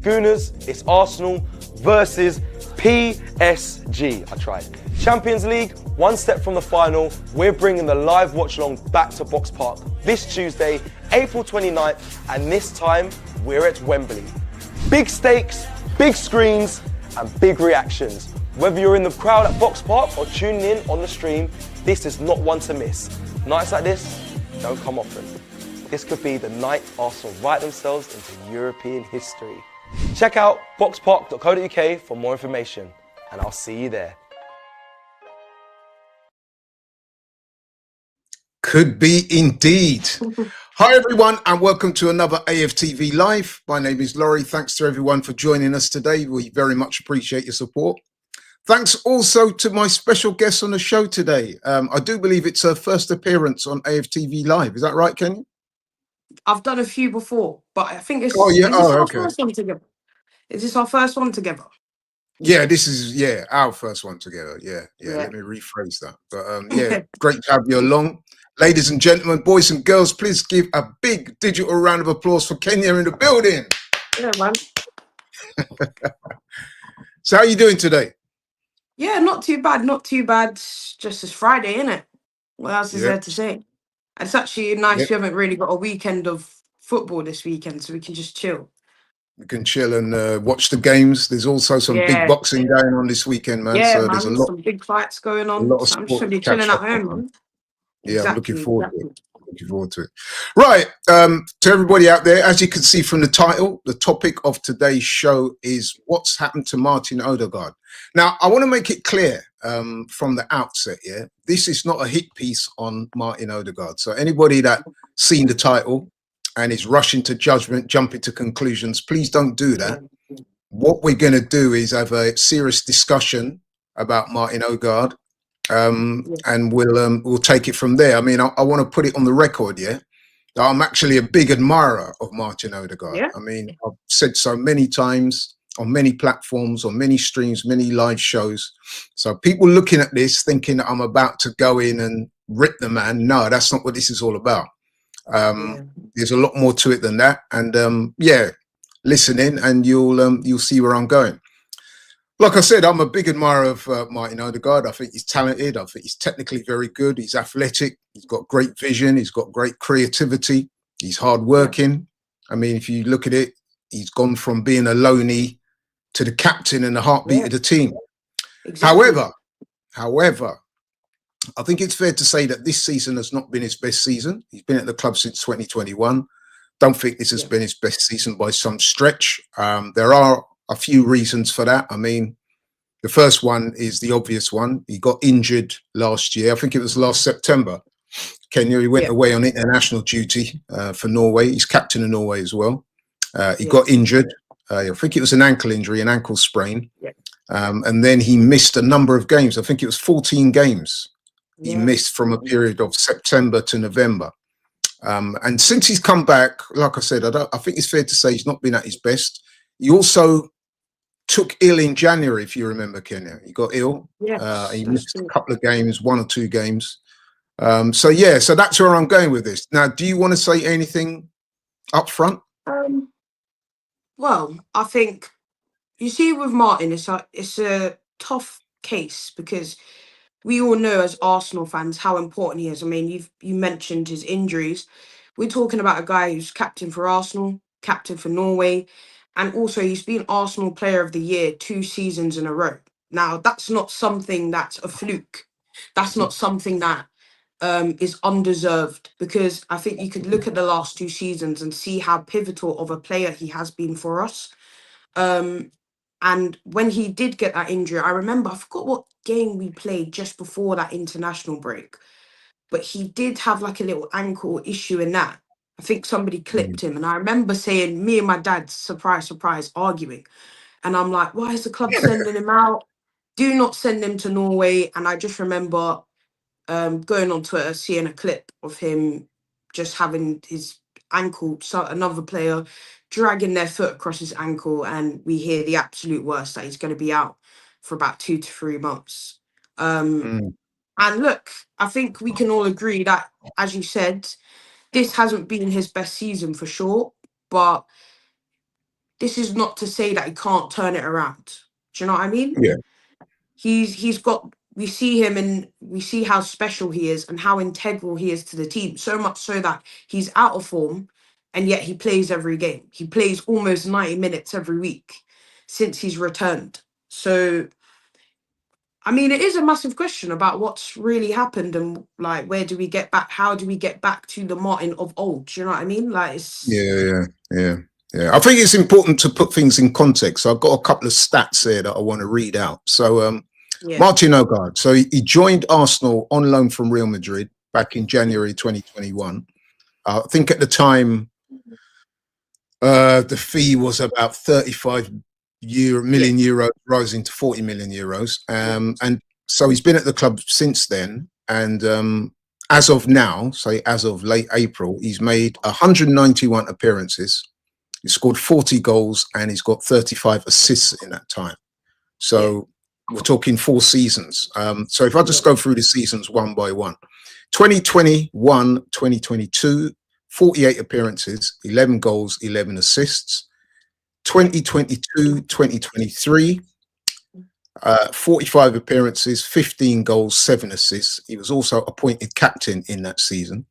Gooners, it's Arsenal versus PSG. I tried. Champions League, one step from the final. We're bringing the live watch-along back to Box Park this Tuesday, April 29th, and this time we're at Wembley. Big stakes, big screens, and big reactions. Whether you're in the crowd at Box Park or tuning in on the stream, this is not one to miss. Nights like this don't come often. This could be the night Arsenal write themselves into European history. Check out boxpark.co.uk for more information, and I'll see you there. Could be indeed. Hi everyone, and welcome to another AFTV Live. My name is Laurie. Thanks to everyone for joining us today. We very much appreciate your support. Thanks also to my special guest on the show today. I do believe it's her first appearance on AFTV Live. Is that right, Kenya? I've done a few before, but I think it's our first one together. Is this our first one together? Yeah, this is our first one together. Yeah. Let me rephrase that. But great to have you along. Ladies and gentlemen, boys and girls, please give a big digital round of applause for Kenya in the building. Yeah, man. So how are you doing today? Yeah, not too bad, not too bad. Just as Friday, innit? What else is there to say? And it's actually nice we haven't really got a weekend of football this weekend, so we can just chill. We can chill and watch the games. There's also some big boxing going on this weekend, man. Yeah, so man, there's a lot, some big fights going on. a lot of So I'm sport just to chilling catch at up home, on. man. Yeah, I'm looking forward to it. Looking forward to it. Right, to everybody out there, as you can see from the title, the topic of today's show is what's happened to Martin Odegaard. Now, I want to make it clear from the outset, this is not a hit piece on Martin Odegaard. So anybody that seen the title and is rushing to judgment, jumping to conclusions, please don't do that. What we're going to do is have a serious discussion about Martin Odegaard. And we'll take it from there. I mean, I want to put it on the record, I'm actually a big admirer of Martin Odegaard. I mean, I've said so many times on many platforms, on many streams, many live shows. So people looking at this thinking that I'm about to go in and rip the man. No, that's not what this is all about. There's a lot more to it than that. And listen in and you'll see where I'm going. Like I said, I'm a big admirer of Martin Odegaard. I think he's talented. I think he's technically very good. He's athletic. He's got great vision. He's got great creativity. He's hardworking. I mean, if you look at it, he's gone from being a loanee to the captain and the heartbeat of the team. Exactly. However, I think it's fair to say that this season has not been his best season. He's been at the club since 2021. Don't think this has been his best season by some stretch. There are a few reasons for that. I mean, the first one is the obvious one. He got injured last year. I think it was last September. Kenya, he went away on international duty for Norway. He's captain of Norway as well. He got injured. I think it was an ankle injury, an ankle sprain. And then he missed a number of games. I think it was 14 games he missed from a period of September to November. And since he's come back, like I said, I think it's fair to say he's not been at his best. He also took ill in January, if you remember, Kenya. He got ill. He missed a couple of games, 1 or 2 games. So that's where I'm going with this. Now, do you want to say anything up front? Well, I think, you see with Martin, it's a tough case because we all know as Arsenal fans how important he is. I mean, you mentioned his injuries. We're talking about a guy who's captain for Arsenal, captain for Norway, and also he's been Arsenal Player of the Year 2 seasons in a row. Now, that's not something that's a fluke. That's not something that is undeserved, because I think you could look at the last 2 seasons and see how pivotal of a player he has been for us. And when he did get that injury, I remember, I forgot what game we played just before that international break, but he did have like a little ankle issue in that. I think somebody clipped him, and I remember saying, me and my dad, surprise, surprise, arguing. And I'm like, why is the club sending him out? Do not send him to Norway. And I just remember going on Twitter, seeing a clip of him just having his ankle, so another player dragging their foot across his ankle, and we hear the absolute worst, that he's going to be out for about 2 to 3 months. And look, I think we can all agree that, as you said, this hasn't been his best season for sure, but this is not to say that he can't turn it around. Do you know what I mean? Yeah. He's got, we see him and we see how special he is and how integral he is to the team. So much so that he's out of form and yet he plays every game. He plays almost 90 minutes every week since he's returned. So I mean, it is a massive question about what's really happened and like where do we get back? How do we get back to the Martin of old? Do you know what I mean? Like, it's Yeah. I think it's important to put things in context. So I've got a couple of stats here that I want to read out. So Martin Odegaard. So he joined Arsenal on loan from Real Madrid back in January 2021. I think at the time the fee was about 35 million euros, rising to 40 million euros. And so he's been at the club since then. And as of now, say as of late April, he's made 191 appearances. He scored 40 goals and he's got 35 assists in that time. So we're talking 4 seasons. So if I just go through the seasons one by one, 2021, 2022, 48 appearances, 11 goals, 11 assists. 2022, 2023, 45 appearances, 15 goals, 7 assists. He was also appointed captain in that season.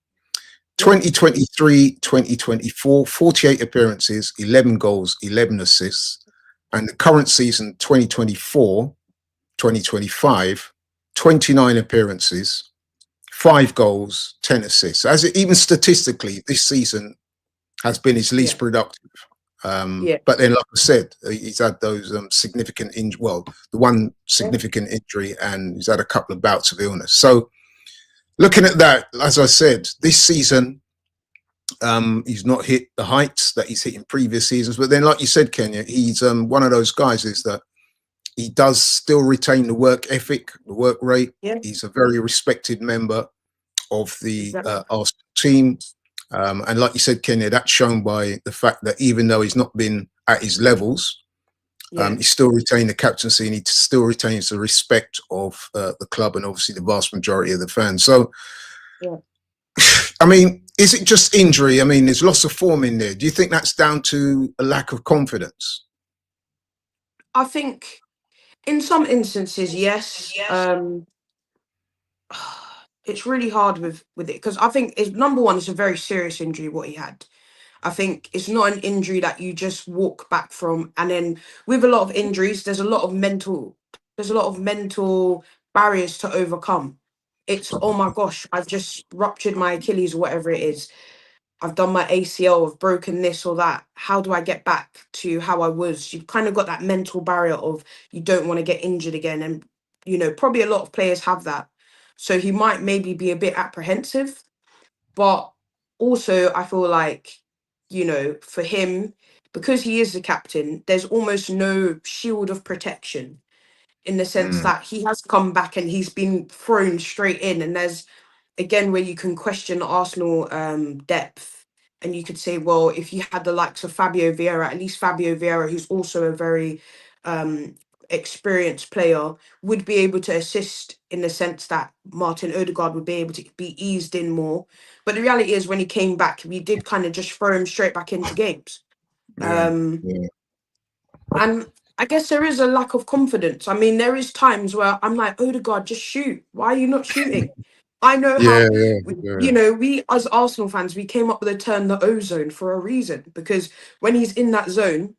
2023, 2024, 48 appearances, 11 goals, 11 assists. And the current season, 2024, 2025, 29 appearances, 5 goals, 10 assists. Even statistically, this season has been his least productive. But then, like I said, he's had those significant injuries. Well, the one significant injury, and he's had a couple of bouts of illness. So, looking at that, as I said, this season, he's not hit the heights that he's hit in previous seasons. But then, like you said, Kenya, he's one of those guys is that he does still retain the work ethic, the work rate. He's a very respected member of the Arsenal team. And like you said, Kenya, that's shown by the fact that even though he's not been at his levels, he still retained the captaincy and he still retains the respect of the club and obviously the vast majority of the fans. So, I mean, is it just injury? I mean, there's loss of form in there. Do you think that's down to a lack of confidence? I think in some instances, yes. It's really hard with it because I think it's number one, it's a very serious injury what he had. I think it's not an injury that you just walk back from. And then with a lot of injuries, there's a lot of mental barriers to overcome. It's, oh my gosh, I've just ruptured my Achilles or whatever it is. I've done my ACL, I've broken this or that. How do I get back to how I was? You've kind of got that mental barrier of you don't want to get injured again. And, you know, probably a lot of players have that. So he might maybe be a bit apprehensive. But also, I feel like, you know, for him, because he is the captain, there's almost no shield of protection in the sense that he has come back and he's been thrown straight in. And there's, again, where you can question Arsenal depth. And you could say, well, if you had the likes of Fabio Vieira, at least Fabio Vieira, who's also a very experienced player, would be able to assist in the sense that Martin Odegaard would be able to be eased in more. But the reality is when he came back, we did kind of just throw him straight back into games. And I guess there is a lack of confidence. I mean, there is times where I'm like, Odegaard, just shoot. Why are you not shooting? I know how, you know, we as Arsenal fans, we came up with the term the ozone for a reason, because when he's in that zone,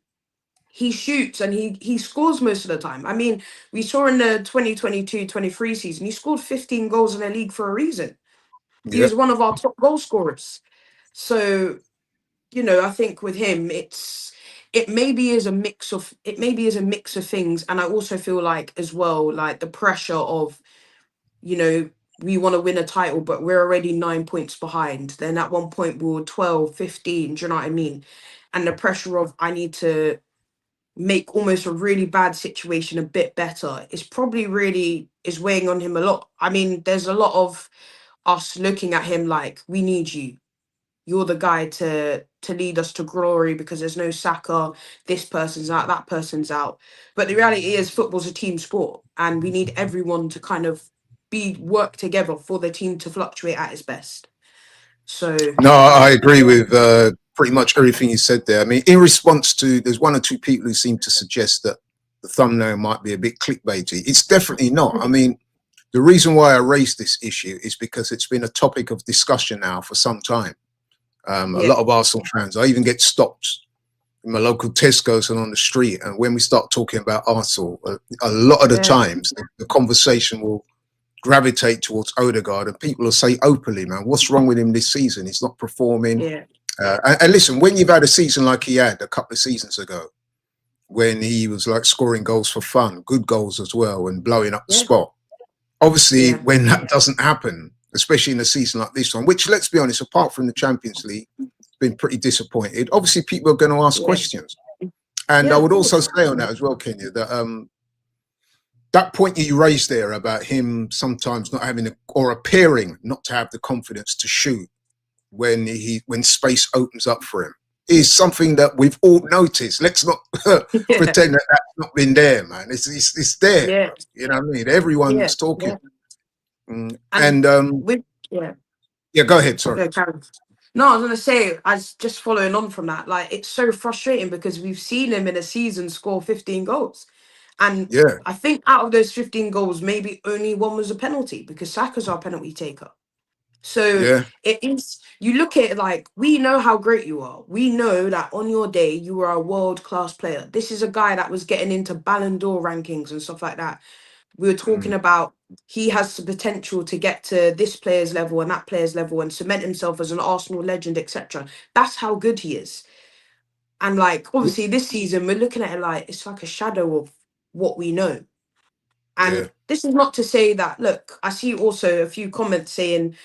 he shoots and he scores most of the time. I mean, we saw in the 2022-23 season, he scored 15 goals in the league for a reason. He was one of our top goal scorers. So, you know, I think with him, it maybe is a mix of things. And I also feel like as well, like the pressure of, you know, we want to win a title, but we're already 9 points behind. Then at one point we were 12, 15, do you know what I mean? And the pressure of I need to make almost a really bad situation a bit better is probably really is weighing on him a lot. I mean, there's a lot of us looking at him like, we need you. You're the guy to lead us to glory because there's no Saka, this person's out, that person's out. But the reality is football's a team sport and we need everyone to kind of work together for the team to fluctuate at its best. So no, I agree with pretty much everything you said there. I mean, in response to, there's one or two people who seem to suggest that the thumbnail might be a bit clickbaity. It's definitely not. I mean, the reason why I raised this issue is because it's been a topic of discussion now for some time. A lot of Arsenal fans, I even get stopped in my local Tesco's and on the street. And when we start talking about Arsenal, a lot of the times the conversation will gravitate towards Odegaard, and people will say openly, man, what's wrong with him this season? He's not performing. And listen, when you've had a season like he had a couple of seasons ago, when he was like scoring goals for fun, good goals as well, and blowing up the spot. Obviously, when that doesn't happen, especially in a season like this one, which, let's be honest, apart from the Champions League, it's been pretty disappointed. Obviously, people are going to ask questions. And I would also say on that as well, Kenya, that that point you raised there about him sometimes not having or appearing not to have the confidence to shoot when space opens up for him is something that we've all noticed. Let's not pretend that that's not been there, man. It's there. You know what I mean? Everyone's talking. And go ahead. Sorry. No, I was gonna say, as just following on from that, like, it's so frustrating because we've seen him in a season score 15 goals. And I think out of those 15 goals, maybe only one was a penalty, because Saka's our penalty taker. So it is, you look at it like, we know how great you are. We know that on your day, you are a world-class player. This is a guy that was getting into Ballon d'Or rankings and stuff like that. We were talking about he has the potential to get to this player's level and that player's level and cement himself as an Arsenal legend, etc. That's how good he is. And like, obviously this season, we're looking at it like, it's like a shadow of what we know. And this is not to say that, look, I see also a few comments saying,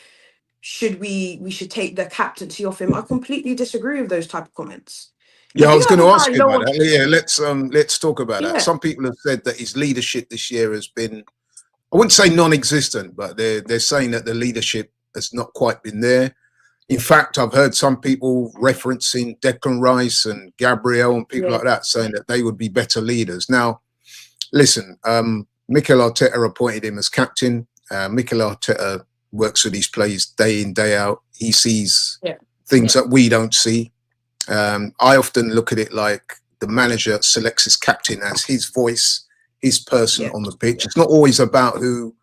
we should take the captaincy off him. I completely disagree with those type of comments. Yeah, I was going to ask you about that. Yeah, let's talk about that. Some people have said that his leadership this year has been, I wouldn't say non-existent, but they're saying that the leadership has not quite been there. In fact, I've heard some people referencing Declan Rice and Gabriel and people like that saying that they would be better leaders. Now, listen, Mikel Arteta appointed him as captain. Mikel Arteta works with these players day in, day out. He sees things that we don't see. I often look at it like the manager selects his captain as his voice, his person on the pitch. It's not always about who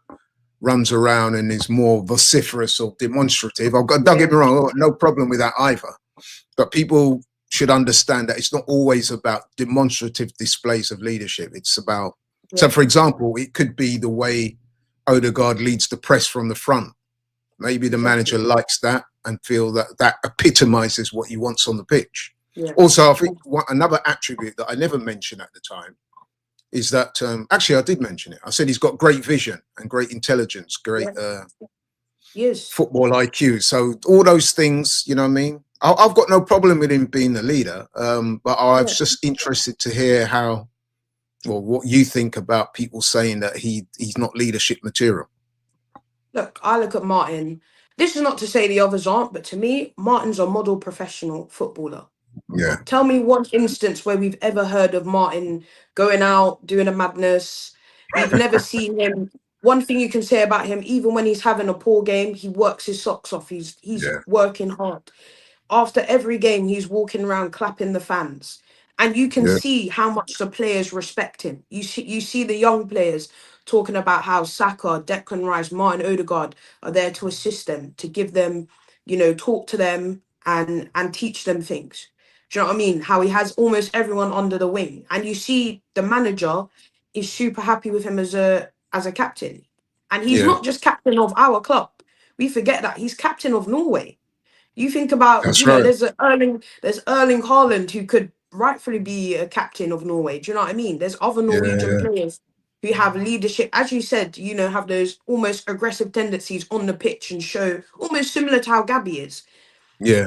runs around and is more vociferous or demonstrative. Don't get me wrong, I've got no problem with that either. But people should understand that it's not always about demonstrative displays of leadership. It's about, so for example, it could be the way Odegaard leads the press from the front. Maybe the manager likes that and feel that that epitomizes what he wants on the pitch. Also, I think another attribute that I never mentioned at the time is that, actually I did mention it. I said he's got great vision and great intelligence, great football IQ. So all those things, you know what I mean? I've got no problem with him being the leader, but I was just interested to hear what you think about people saying that he's not leadership material. Look, I look at Martin. This is not to say the others aren't, but to me, Martin's a model professional footballer. Tell me one instance where we've ever heard of Martin going out, doing a madness. We've never seen him. One thing you can say about him, even when he's having a poor game, he works his socks off. He's working hard. After every game, he's walking around clapping the fans. And you can see how much the players respect him. You see the young players talking about how Saka, Declan Rice, Martin Odegaard are there to assist them, to give them, talk to them and teach them things. Do you know what I mean? How he has almost everyone under the wing. And you see the manager is super happy with him as a captain. And he's not just captain of our club. We forget that. He's captain of Norway. You think about, there's Erling Haaland who could rightfully be a captain of Norway. Do you know what I mean? There's other Norwegian players who have leadership, as you said, have those almost aggressive tendencies on the pitch and show almost similar to how Gabby is.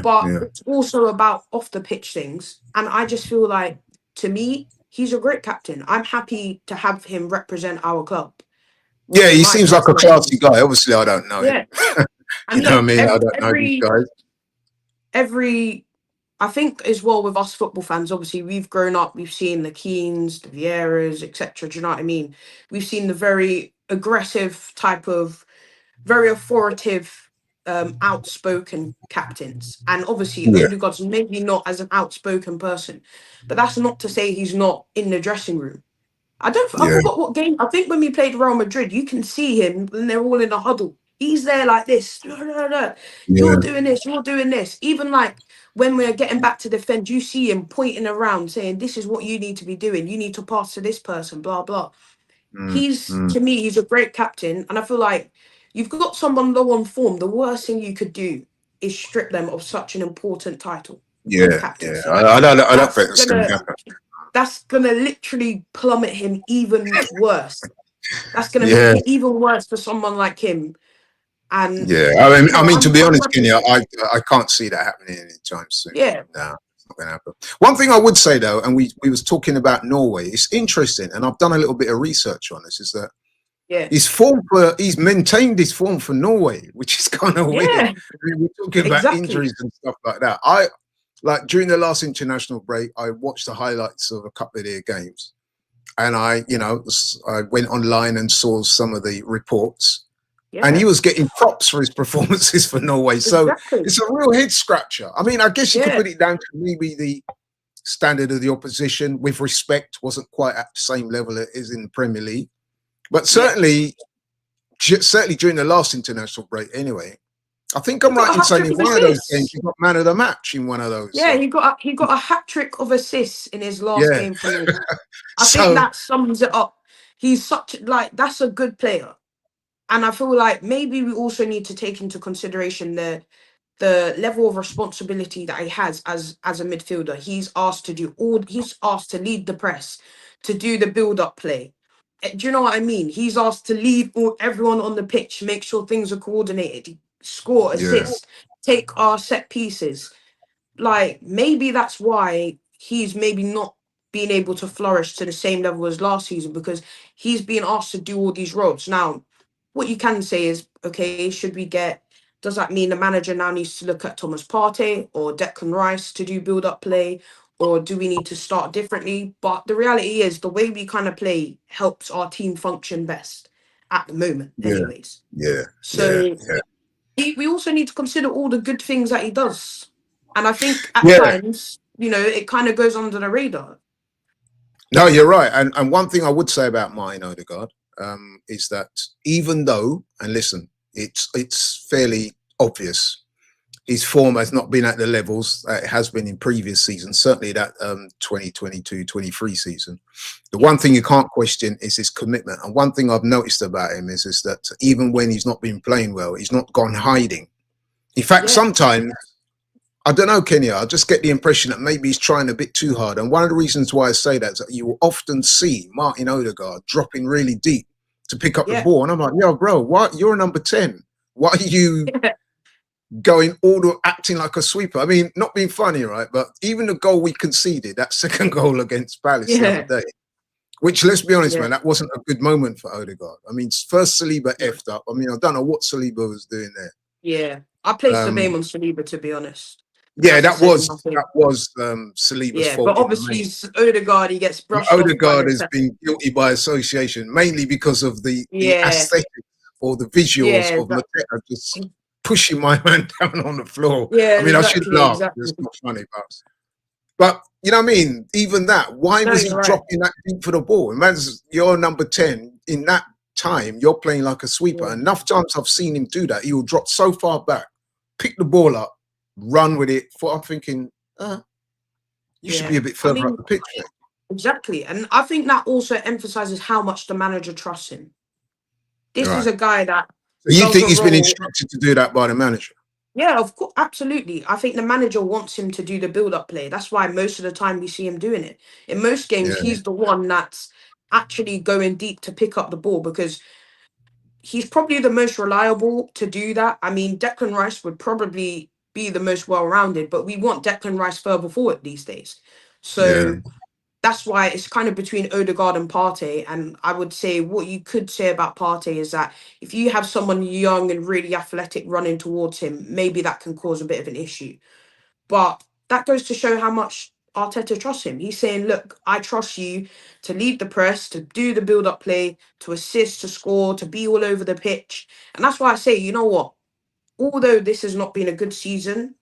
But it's also about off the pitch things. And I just feel like, to me, he's a great captain. I'm happy to have him represent our club. Yeah, he seems like a classy guy. Obviously, I don't know him. You know what I mean? I don't know these guys. I think as well with us football fans, obviously we've grown up, we've seen the Keanes, the Vieiras, etc. Do you know what I mean? We've seen the very aggressive type of, very authoritative outspoken captains, and obviously Yeah, Odegaard's maybe not as an outspoken person, but that's not to say he's not in the dressing room. I yeah, forgot what game. I think when we played Real Madrid, you can see him when they're all in a huddle. He's there like this. You're yeah. doing this. You're doing this. Even like when we're getting back to defend, you see him pointing around, saying, "This is what you need to be doing. You need to pass to this person." Blah blah. Mm, He's mm. to me, he's a great captain, and I feel like you've got someone low on form. The worst thing you could do is strip them of such an important title of Yeah, yeah. captaincy. I don't think That's it's going gonna to happen. that's gonna literally plummet him even worse. That's gonna make Yeah, it even worse for someone like him. And yeah. you know, To be I'm honest, happy Kenya, for him. I can't see that happening anytime soon. Yeah, No, it's not going to happen. One thing I would say though, and we was talking about Norway. It's interesting, and I've done a little bit of research on this. Is that yeah, he's maintained his form for Norway, which is kind of weird. yeah, I mean, we're talking about exactly. injuries and stuff like that. I like during the last international break, I watched the highlights of a couple of their games, and I went online and saw some of the reports, and he Yeah, was getting props for his performances for Norway. So exactly. it's a real head scratcher. I mean, I guess you could Yeah, put it down to maybe the standard of the opposition, with respect, wasn't quite at the same level it is in the Premier League, but yeah. certainly during the last international break anyway. I think He I'm got right a in hat saying trick in of one of those games assists. he got man of the match in one of those. Yeah, So he got a hat trick of assists in his last yeah. game for Norway. I think So that sums it up. He's such like that's a good player. And I feel like maybe we also need to take into consideration the level of responsibility that he has as a midfielder. He's asked to lead the press, to do the build-up play. Do you know what I mean? He's asked to lead everyone on the pitch, make sure things are coordinated, score, yeah, assist, take our set pieces. Like maybe that's why he's maybe not being able to flourish to the same level as last season, because he's being asked to do all these roles. Now, what you can say is, okay, should we get? Does that mean the manager now needs to look at Thomas Partey or Declan Rice to do build up play? Or do we need to start differently? But the reality is, the way we kind of play helps our team function best at the moment, yeah, anyways. yeah, yeah, So yeah, we also need to consider all the good things that he does. And I think at yeah. times, it kind of goes under the radar. No, you're right. And one thing I would say about Martin Odegaard is that even though, and listen, it's fairly obvious his form has not been at the levels that it has been in previous seasons, certainly that 2022-23 season. The Yeah, one thing you can't question is his commitment. And one thing I've noticed about him is that even when he's not been playing well, he's not gone hiding. In fact, yeah, sometimes, I don't know, Kenya, I just get the impression that maybe he's trying a bit too hard. And one of the reasons why I say that is that you will often see Martin Odegaard dropping really deep to pick up the yeah, ball. And I'm like, yo, bro, what? You're a number 10. Why are you yeah, going all the acting like a sweeper? I mean, not being funny, right? But even the goal we conceded, that second goal against Palace the other yeah, day, which, let's be honest, yeah. man, that wasn't a good moment for Odegaard. I mean, first Saliba No, effed up. I mean, I don't know what Saliba was doing there. yeah. I placed the Um, blame on Saliba, to be honest. yeah, That's to that say was nothing. Saliba's Yeah, but fault in the obviously main. Odegaard, he gets brushed off by Odegaard the has been guilty by association, mainly because of the Yeah, aesthetic or the visuals yeah, of Mateta just pushing my man down on the floor. yeah, I mean, I should exactly, laugh. exactly. It's not funny, but you know what I mean? Even that, why No, was he you're right. dropping that deep for the ball? Man's you're number 10. In that time, you're playing like a sweeper. Yeah, Enough times I've seen him do that. He will drop so far back, pick the ball up, run with it. I'm thinking, you should be yeah. a bit I further up mean, the pitch, mate. exactly. And I think that also emphasizes how much the manager trusts him. This is Right. a guy that So you does think a he's been role. instructed to do that by the manager? Yeah, of course, absolutely. I think the manager wants him to do the build-up play. That's why most of the time we see him doing it. In most games, Yeah, he's the one that's actually going deep to pick up the ball, because he's probably the most reliable to do that. I mean, Declan Rice would probably be the most well-rounded, but we want Declan Rice further forward these days. yeah, So that's why it's kind of between Odegaard and Partey. And I would say what you could say about Partey is that if you have someone young and really athletic running towards him, maybe that can cause a bit of an issue. But that goes to show how much Arteta trusts him. He's saying, look, I trust you to lead the press, to do the build up play, to assist, to score, to be all over the pitch. And that's why I say, you know what? although this has not been a good season,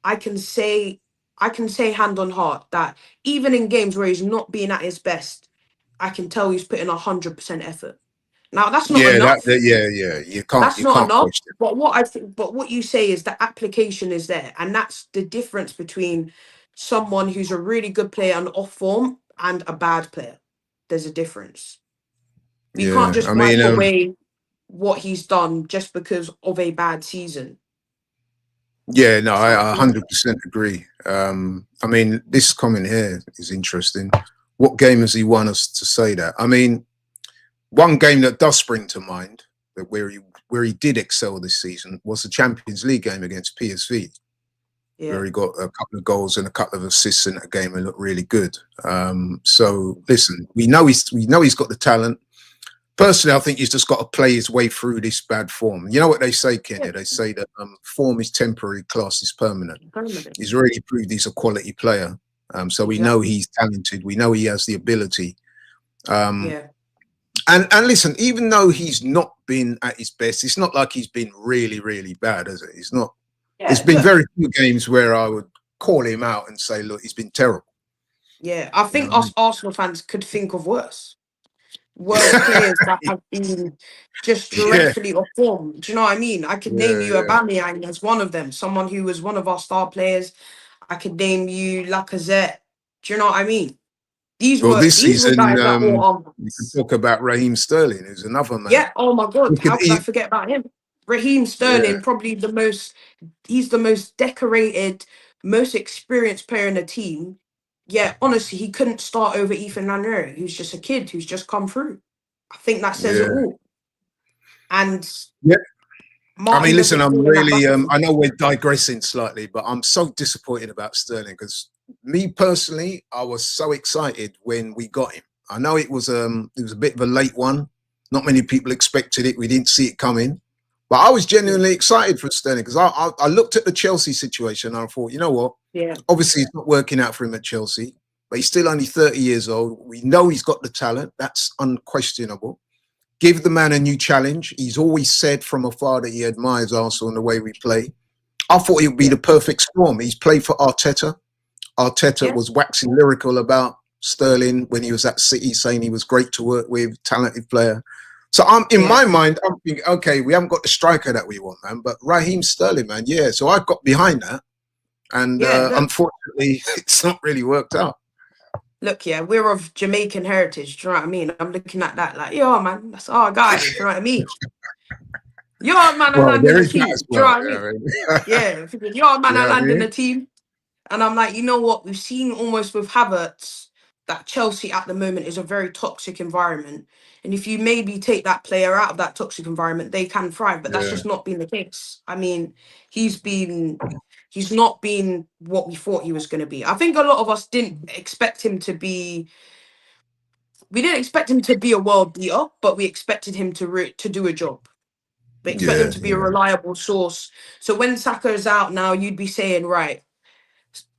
I can say hand on heart that even in games where he's not being at his best, I can tell he's putting 100% effort. Now that's not Yeah, enough. yeah. That's You not can't enough. question. But what I think, but what you say is the application is there, and that's the difference between someone who's a really good player and off form and a bad player. There's a difference. We can't Yeah, just I wipe mean, away what he's done just because of a bad season. yeah, no, So I 100% agree. I mean, this comment here is interesting. What game has he won us to say that? I mean, one game that does spring to mind that where he did excel this season was the Champions League game against PSV, where yeah, he got a couple of goals and a couple of assists in that game and looked really good. So listen, we know he's got the talent. Personally, I think he's just got to play his way through this bad form. You know what they say, Kenny? yeah, They say that form is temporary, class is permanent. permanent. He's already proved he's a quality player. So we know Exactly. he's talented. We know he has the ability. Yeah. And listen, even though he's not been at his best, it's not like he's been really, really bad, has it? It's not. There's Yeah. been Look. very few games where I would call him out and say, look, he's been terrible. Yeah. I You know think what I us Arsenal fans could think of worse players that have been just mean? Yeah, dreadfully off form. Do you know what I mean? I could name you yeah. Aubameyang as one of them, someone who was one of our star players. I could name you Lacazette. Do you know what I mean? These Well, were this these were season, guys that were you can talk about Raheem Sterling, who's another man. yeah. Oh my God, Look at how could I forget about him? Raheem yeah, Sterling, probably he's the most decorated, most experienced player in the team. Yeah, honestly, he couldn't start over Ethan Lanero, who's just a kid who's just come through. I think that says it yeah, all. And yeah. I mean, Martin listen, doesn't I'm fall in that really, bucket. I know we're digressing slightly, but I'm so disappointed about Sterling because me personally, I was so excited when we got him. I know it was a bit of a late one. Not many people expected it. We didn't see it coming, but I was genuinely excited for Sterling because I looked at the Chelsea situation and I thought, you know what? Yeah, Obviously, it's not working out for him at Chelsea, but he's still only 30 years old. We know he's got the talent. That's unquestionable. Give the man a new challenge. He's always said from afar that he admires Arsenal and the way we play. I thought it would be yeah, the perfect storm. He's played for Arteta. Arteta yeah, was waxing lyrical about Sterling when he was at City, saying he was great to work with, talented player. So I'm in yeah, my mind, I'm thinking, okay, we haven't got the striker that we want, man, but Raheem Sterling, man, yeah. So I got behind that, and yeah. unfortunately, it's not really worked out. Look, yeah, we're of Jamaican heritage. Do you know what I mean? I'm looking at that like, yo, man, that's our guy. Do you know what I mean? Your man are Well, landing there the is that team. as Do you know well. what I mean? Yeah, your man are Yeah, I landing mean, the team. And I'm like, you know what? We've seen almost with Havertz that Chelsea at the moment is a very toxic environment. And if you maybe take that player out of that toxic environment, they can thrive. But that's yeah, just not been the case. I mean, he's not been what we thought he was going to be. I think a lot of us didn't expect him to be. We didn't expect him to be a world beater, but we expected him to do a job. We expect him yeah, to be a yeah. reliable source. So when Saka's out now, you'd be saying, right,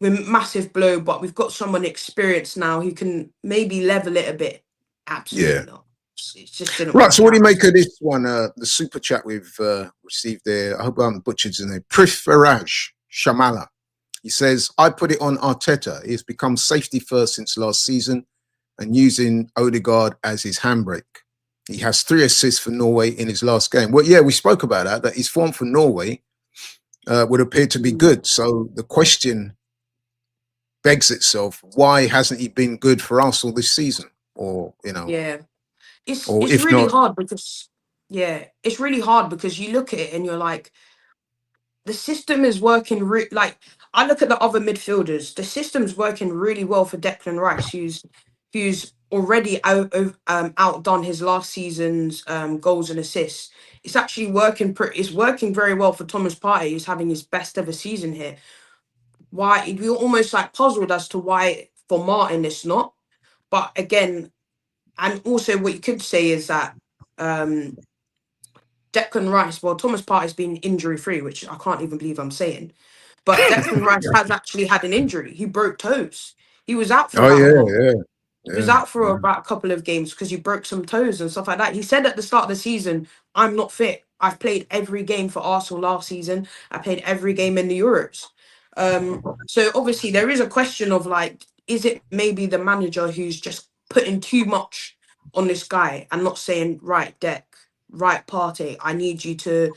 we're massive blow, but we've got someone experienced now who can maybe level it a bit. Yeah. Absolutely not. It just didn't Right. So work what do you out. make of this one? The super chat we've received there. I hope I haven't butchered his name. Prithviraj Shamala. He says, I put it on Arteta. He has become safety first since last season and using Odegaard as his handbrake. He has 3 assists for Norway in his last game. Well, yeah, we spoke about that his form for Norway would appear to be good. So the question begs itself, why hasn't he been good for Arsenal this season? Or, Yeah. It's or it's if really not, hard because it's really hard because you look at it and you're like, the system is working like I look at the other midfielders, the system's working really well for Declan Rice, who's already outdone his last season's goals and assists. It's actually it's working very well for Thomas Partey, who's having his best ever season here. Why we're almost like puzzled as to why for Martin it's not. But again, and also what you could say is that um Declan Rice, well, Thomas Partey's been injury free, which I can't even believe I'm saying. But Declan Rice has actually had an injury. He broke toes. He was out for oh about a yeah, month. yeah, He was yeah, out for yeah. about a couple of games because he broke some toes and stuff like that. He said at the start of the season, I'm not fit. I've played every game for Arsenal last season. I played every game in the Euros. So obviously there is a question of like, is it maybe the manager who's just putting too much on this guy and not saying, right, Deck, right, Partey, I need you to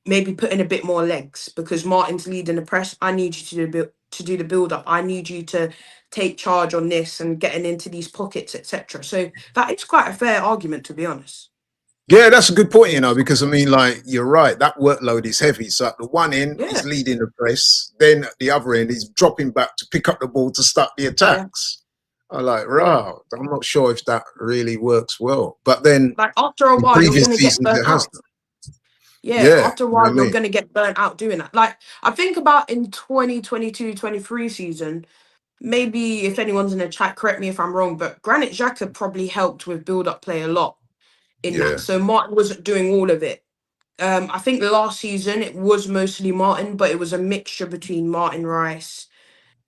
maybe put in a bit more legs because Martin's leading the press. I need you to do the build up. I need you to take charge on this and getting into these pockets, etc. So that is quite a fair argument, to be honest. Yeah, that's a good point, you know, because I mean, like, you're right, that workload is heavy. So at the one end, Yeah. he's leading the press, then at the other end, he's dropping back to pick up the ball to start the attacks. Yeah. I'm like, wow, I'm not sure if that really works well. But then, like after a while, you're previous going to get seasons, burnt it has. out. Yeah, Yeah, after a you know what while, I you're mean? going to get burnt out doing that. Like, I think about in 2022-23 season, maybe if anyone's in the chat, correct me if I'm wrong, but Granit Xhaka probably helped with build-up play a lot in Yeah. that. So Martin wasn't doing all of it. I think last season it was mostly Martin, but it was a mixture between Martin Rice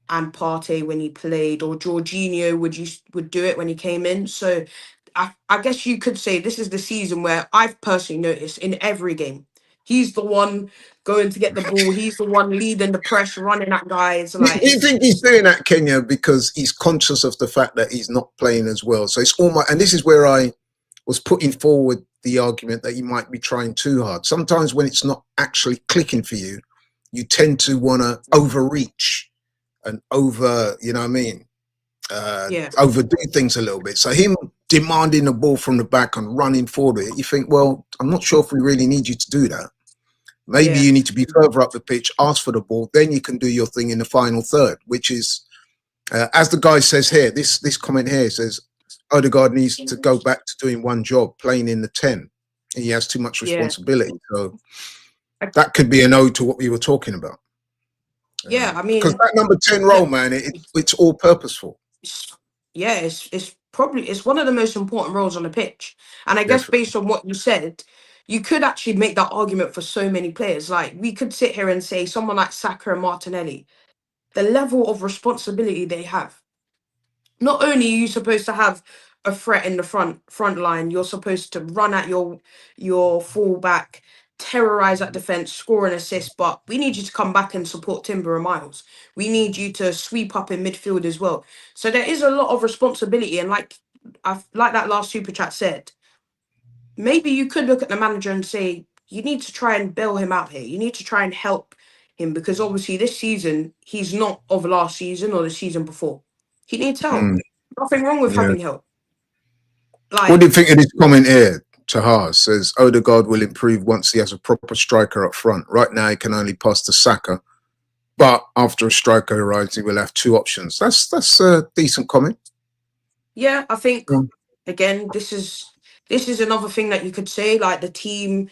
and Partey when he played, or Jorginho would do it when he came in. So I guess you could say this is the season where I've personally noticed in every game, he's the one going to get the ball. He's the one leading the press, running at guys. Like Do you it's think he's doing that, Kenya, because he's conscious of the fact that he's not playing as well? So it's almost, and this is where I was putting forward the argument that you might be trying too hard. Sometimes when it's not actually clicking for you, you tend to want to overreach and you know what I mean? yeah, Overdo things a little bit. So him demanding the ball from the back and running forward it, you think, well, I'm not sure if we really need you to do that. Maybe yeah, you need to be further up the pitch, ask for the ball, then you can do your thing in the final third, which is, as the guy says here, this comment here says, Odegaard needs to go back to doing one job, playing in the 10. He has too much yeah. responsibility. So that could be an ode to what we were talking about. Yeah, I Because mean, that number 10 role, man, it's all purposeful. yeah, it's probably it's one of the most important roles on the pitch. And I guess Definitely. based on what you said, you could actually make that argument for so many players. Like we could sit here and say someone like Saka and Martinelli, the level of responsibility they have. Not only are you supposed to have a threat in the front line, you're supposed to run at your fullback, terrorize that defense, score an assist. But we need you to come back and support Timber and Miles. We need you to sweep up in midfield as well. So there is a lot of responsibility, and like that last super chat said, maybe you could look at the manager and say you need to try and bail him out here. You need to try and help him because obviously this season he's not of last season or the season before. He needs help. Nothing wrong with Yeah. having help. What do you think of this comment here? Tahar says Odegaard will improve once he has a proper striker up front. Right now, he can only pass to Saka, but after a striker arrives, he will have two options. That's a decent comment. Yeah, I think again, this is another thing that you could say. Like the team,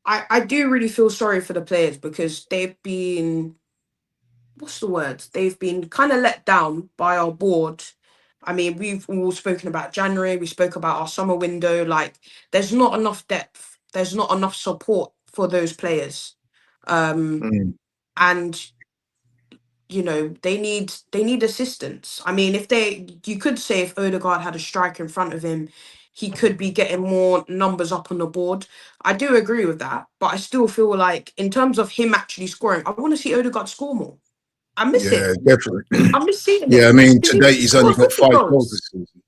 I do really feel sorry for the players because they've been, what's the word? They've been kind of let down by our board. I mean, we've all spoken about January, we spoke about our summer window. Like, there's not enough depth, there's not enough support for those players. And you know, they need assistance. I mean, you could say if Odegaard had a striker in front of him, he could be getting more numbers up on the board. I do agree with that, but I still feel like in terms of him actually scoring, I want to see Odegaard score more. I miss it. Definitely. I miss seeing Yeah, it. I mean, Because today he he's only scores got wicked 5 goals goals. this season.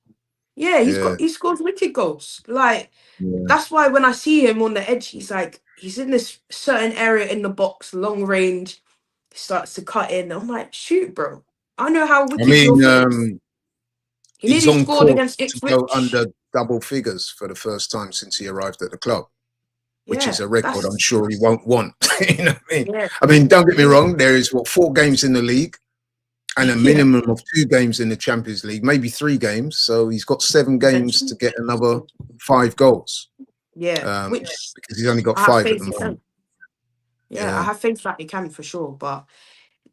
Yeah, he scores wicked goals. Like Yeah. that's why when I see him on the edge, he's in this certain area in the box, long range. He starts to cut in. I'm like, shoot, bro. I know how I wicked your foot is. mean, He he's nearly on scored course against to go Ipswich. under double figures for the first time since he arrived at the club, which is a record I'm sure he won't want. You know what I mean? Yeah. I mean, don't get me wrong, there is 4 games in the league and a minimum of 2 games in the Champions League, maybe 3 games. So he's got 7 games to get another 5 goals. Yeah, because he's only got I have 5 at faith the he can. moment. Yeah, I have faith that he can for sure. But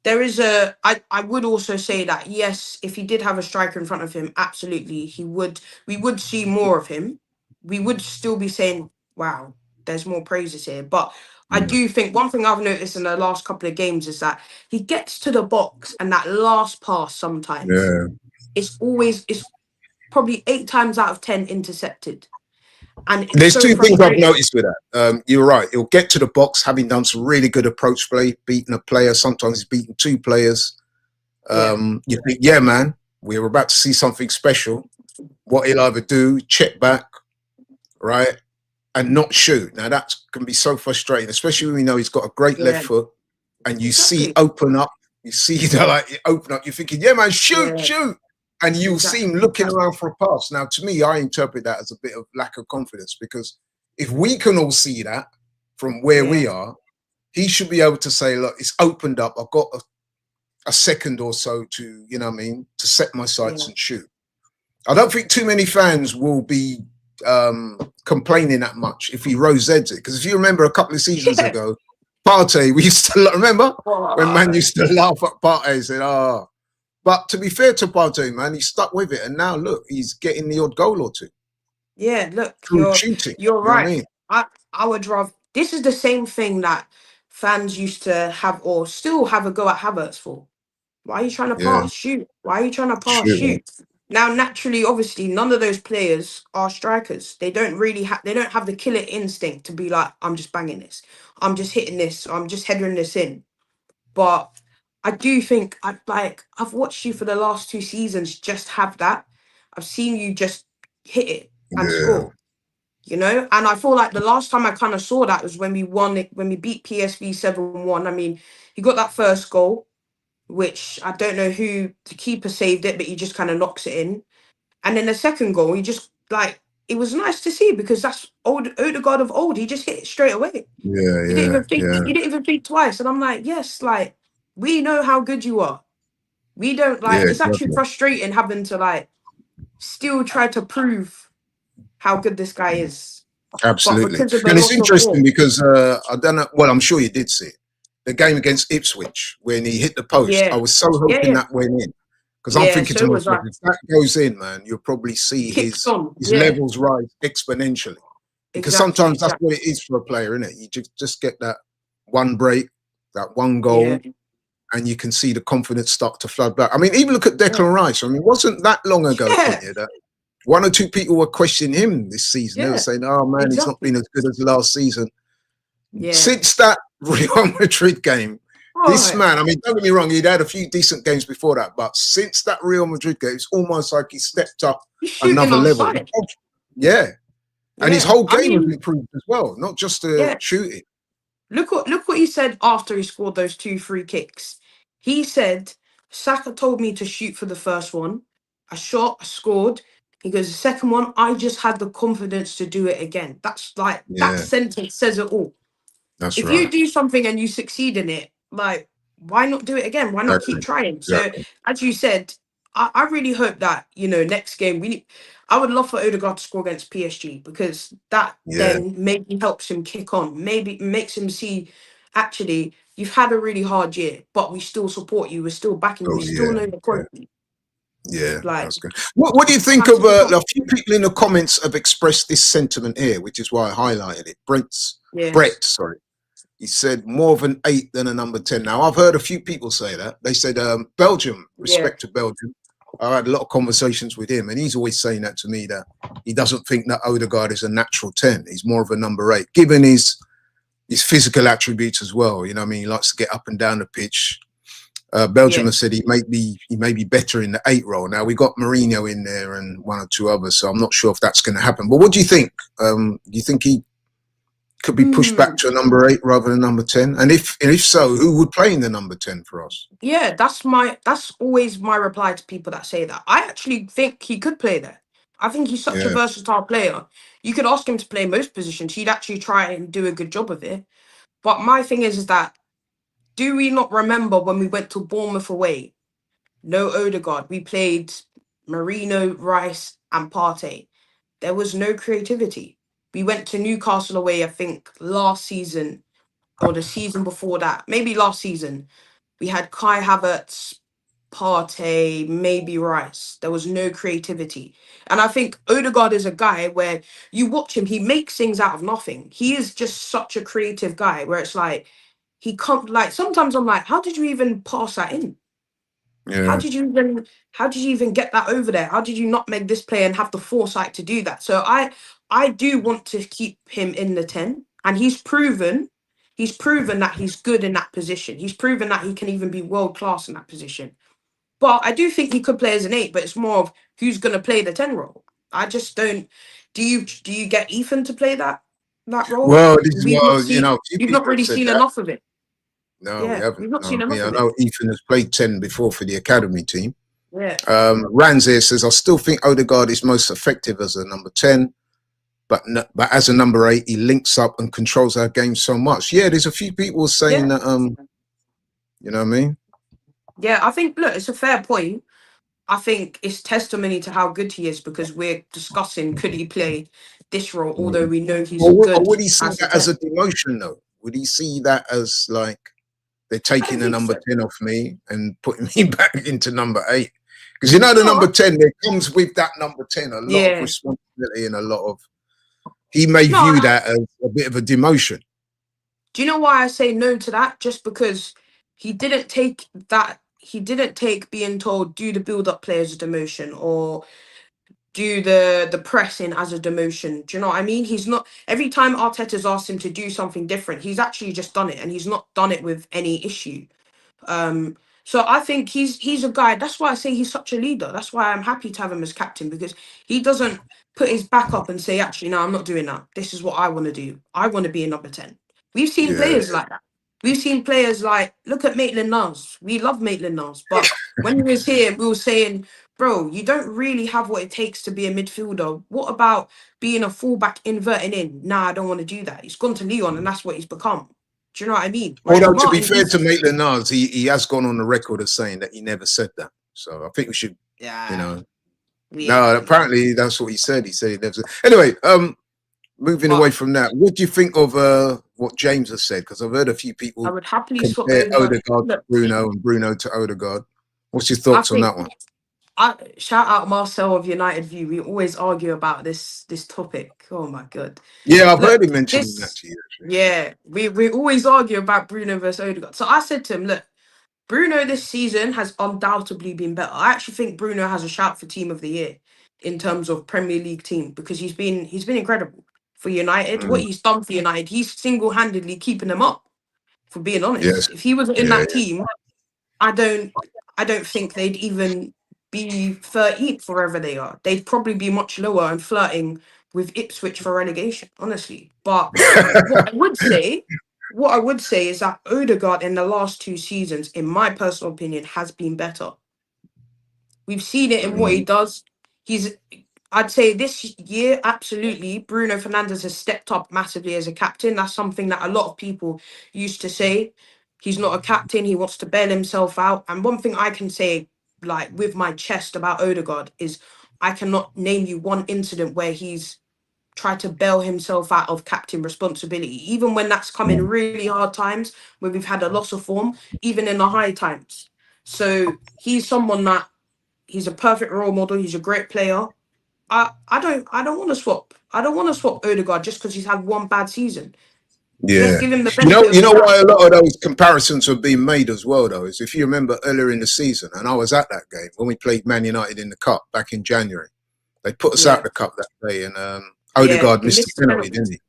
there is I would also say that yes, if he did have a striker in front of him, absolutely we would see more of him. We would still be saying, wow, there's more praises here. But I do think one thing I've noticed in the last couple of games is that he gets to the box and that last pass sometimes it's probably 8 times out of 10 intercepted. And it's There's so two things I've frustrating. noticed with that. You're right. He'll get to the box having done some really good approach play, beating a player. Sometimes he's beating two players. You think, yeah, man, we're about to see something special. What he'll either do, check back, right, and not shoot. Now that can be so frustrating, especially when we know he's got a great left foot, and you see open up. You see like open up. You're thinking, yeah, man, shoot, and you'll see him looking around for a pass. Now, to me, I interpret that as a bit of lack of confidence, because if we can all see that from where we are, he should be able to say, look, it's opened up. I've got a second or so to, you know what I mean, to set my sights and shoot. I don't think too many fans will be complaining that much if he rose-eds it. Because if you remember a couple of seasons ago, Partey, we used to remember when man used to laugh at Partey and said, "Oh." But to be fair to Partey, man, he stuck with it, and now look, he's getting the odd goal or two. Yeah, look, Through shooting. you're You know right. what I mean? I would rather. This is the same thing that fans used to have or still have a go at Havertz for. Why are you trying to Yeah, pass? Shoot. Why are you trying to pass? shoot, man. Shoot. Now, naturally, obviously, none of those players are strikers. They don't really have. They don't have the killer instinct to be like, I'm just banging this. I'm just hitting this. I'm just headering this in. But I do think I've watched you for the last 2 seasons just have that. I've seen you just hit it and Yeah, score. You know, and I feel like the last time I kind of saw that was when we won it, when we beat PSV 7-1. I mean, he got that first goal, which I don't know who the keeper saved it, but he just kind of knocks it in. And then the second goal, he just like it was nice to see because that's old Odegaard of old. He just hit it straight away. yeah, He didn't yeah, even think. yeah, He didn't even think twice. And I'm like, yes, like we know how good you are. We don't yeah, like. It's actually definitely. frustrating having to like still try to prove how good this guy is, but Absolutely. because of the And it's loss of interesting form. because I don't know. Well, I'm sure you did see it. The game against Ipswich when he hit the post. I Yeah, was so yeah, hoping yeah, that went in, because I'm yeah. thinking to So was myself, I. if that goes in, man, you'll probably see Kicks his on. his Yeah, levels rise exponentially. Because exactly, sometimes that's what exactly. it is for a player, isn't it? You just get that one break, that one Yeah, goal, and you can see the confidence start to flood back. I mean, even look at yeah, Declan Rice. I mean, it wasn't that long ago, yeah, Quinty, that one or two people were questioning him this season. They were yeah. saying, "Oh man, he's not Exactly. been as good as last season." Yeah. Since that Real Madrid game, this Oh, man, I mean, don't get me wrong, he'd had a few decent games before that, but since that Real Madrid game, it's almost like he stepped up he's shooting another on level. sight. Yeah. And his Yeah. whole I game has mean, improved as well, not just the yeah. shooting. Look what he said after he scored those 2 free kicks. He said, Saka told me to shoot for the first one. I shot, I scored. He goes, the second one, I just had the confidence to do it again. That's like that Yeah, sentence says it all. that's If you right. do something and you succeed in it, like why not do it again? Why not keep Exactly. trying? So Exactly. as you said, I really hope that, next game I would love for Odegaard to score against PSG because that Yeah. then maybe helps him kick on. Maybe makes him see actually you've had a really hard year, but we still support you, we're still backing you, Oh we still yeah. know the Yeah. quality. Yeah. Like That's good. What do you think has of to kick on. a few people in the comments have expressed this sentiment here, which is why I highlighted it. Yes. Brett, sorry. He said more of an 8 than a number 10. Now, I've heard a few people say that. They said Belgium, Yeah. respect to Belgium. I had a lot of conversations with him, and he's always saying that to me, that he doesn't think that Odegaard is a natural 10. He's more of a number 8, given his physical attributes as well. You know what I mean? He likes to get up and down the pitch. Belgium Yeah. has said he may be better in the 8 role. Now, we got Mourinho in there and one or two others, so I'm not sure if that's going to happen. But what do you think? Do you think he could be pushed back to a number 8 rather than number 10? And if so, who would play in the number 10 for us? Yeah, that's always my reply to people that say that. I actually think he could play there. I think he's such a Yeah, versatile player. You could ask him to play most positions. He'd actually try and do a good job of it. But my thing is that do we not remember when we went to Bournemouth away? No Odegaard. We played Marino, Rice, and Partey. There was no creativity. We went to Newcastle away, I think, last season or the season before that. Maybe last season. We had Kai Havertz, Partey, maybe Rice. There was no creativity. And I think Odegaard is a guy where you watch him, he makes things out of nothing. He is just such a creative guy where it's like, he can't, like, sometimes I'm like, how did you even pass that in? How yeah, did you even how did you even get that over there? How did you not make this play and have the foresight to do that? So I do want to keep him in the 10, and he's proven that he's good in that position. He's proven that he can even be world class in that position. But I do think he could play as an 8, but it's more of who's going to play the 10 role. I just don't. Do you get Ethan to play that role? Well, this is We've not what, you seen. know, a few We've not people have really said seen that. enough of it. No, we Yeah, haven't. we've not No, seen I enough mean, I of it. know Ethan has played 10 before for the academy team. Yeah. Ranzir says, I still think Odegaard is most effective as a number 10, but as a number 8, he links up and controls our game so much. Yeah, there's a few people saying Yeah. that, you know what I mean? Yeah, I think, look, it's a fair point. I think it's testimony to how good he is, because we're discussing could he play this role, although we know he's Or good would he see as a that as 10. a demotion, though? Would he see that as like they're I don't taking the think number so. 10 off me and putting me back into number 8? Because you know the No. number 10, there comes with that number 10 a lot of responsibility and a lot of. He may view that as a bit of a demotion. Do you know why I say no to that? Just because he didn't take that. He didn't take being told do the build-up play as a demotion, or do the pressing as a demotion. Do you know what I mean? He's not, every time Arteta's asked him to do something different, he's actually just done it, and he's not done it with any issue. So I think he's a guy. That's why I say he's such a leader. That's why I'm happy to have him as captain, because he doesn't put his back up and say, actually, no, I'm not doing that. This is what I want to do. I want to be a number 10. We've seen Yeah. players like that. We've seen players like, look at Maitland-Niles. We love Maitland-Niles, but when he was here, we were saying, bro, you don't really have what it takes to be a midfielder. What about being a fullback inverting in? Nah, I don't want to do that. He's gone to Leon, and that's what he's become. Do you know what I mean? Whereas Although, to be Martin, fair to Maitland-Niles, he has gone on the record as saying that he never said that. So I think we should, you know. No, apparently that's what he said. He said he never said. Anyway, moving away from that, what do you think of what James has said? Because I've heard a few people I would happily swap compare Odegaard. Odegaard to Bruno and Bruno to Odegaard. What's your thoughts on that one? Shout out Marcel of United View. We always argue about this topic. Oh my god. Yeah, I've heard him mention that to you. Actually. Yeah, we always argue about Bruno versus Odegaard. So I said to him, look, Bruno this season has undoubtedly been better. I actually think Bruno has a shout for Team of the Year in terms of Premier League team, because he's been incredible for United. What he's done for United, he's single-handedly keeping them up. For being honest, Yes. if he was in that team, I don't think they'd even be 13th wherever they are. They'd probably be much lower and flirting with Ipswich for relegation, honestly. But what I would say is that Odegaard in the last 2 seasons, in my personal opinion, has been better. We've seen it in what he does. I'd say this year, absolutely, Bruno Fernandes has stepped up massively as a captain. That's something that a lot of people used to say. He's not a captain. He wants to bail himself out. And one thing I can say, like with my chest about Odegaard, is I cannot name you one incident where he's tried to bail himself out of captain responsibility, even when that's come in really hard times, where we've had a loss of form, even in the high times. So he's someone that he's a perfect role model. He's a great player. I don't want to swap. I don't want to swap Odegaard just because he's had one bad season. Yeah, Let's give him the benefit. You know why a lot of those comparisons are being made as well, though, is if you remember earlier in the season, and I was at that game when we played Man United in the cup back in January. They put us out the cup that day, and Odegaard missed the penalty, didn't he?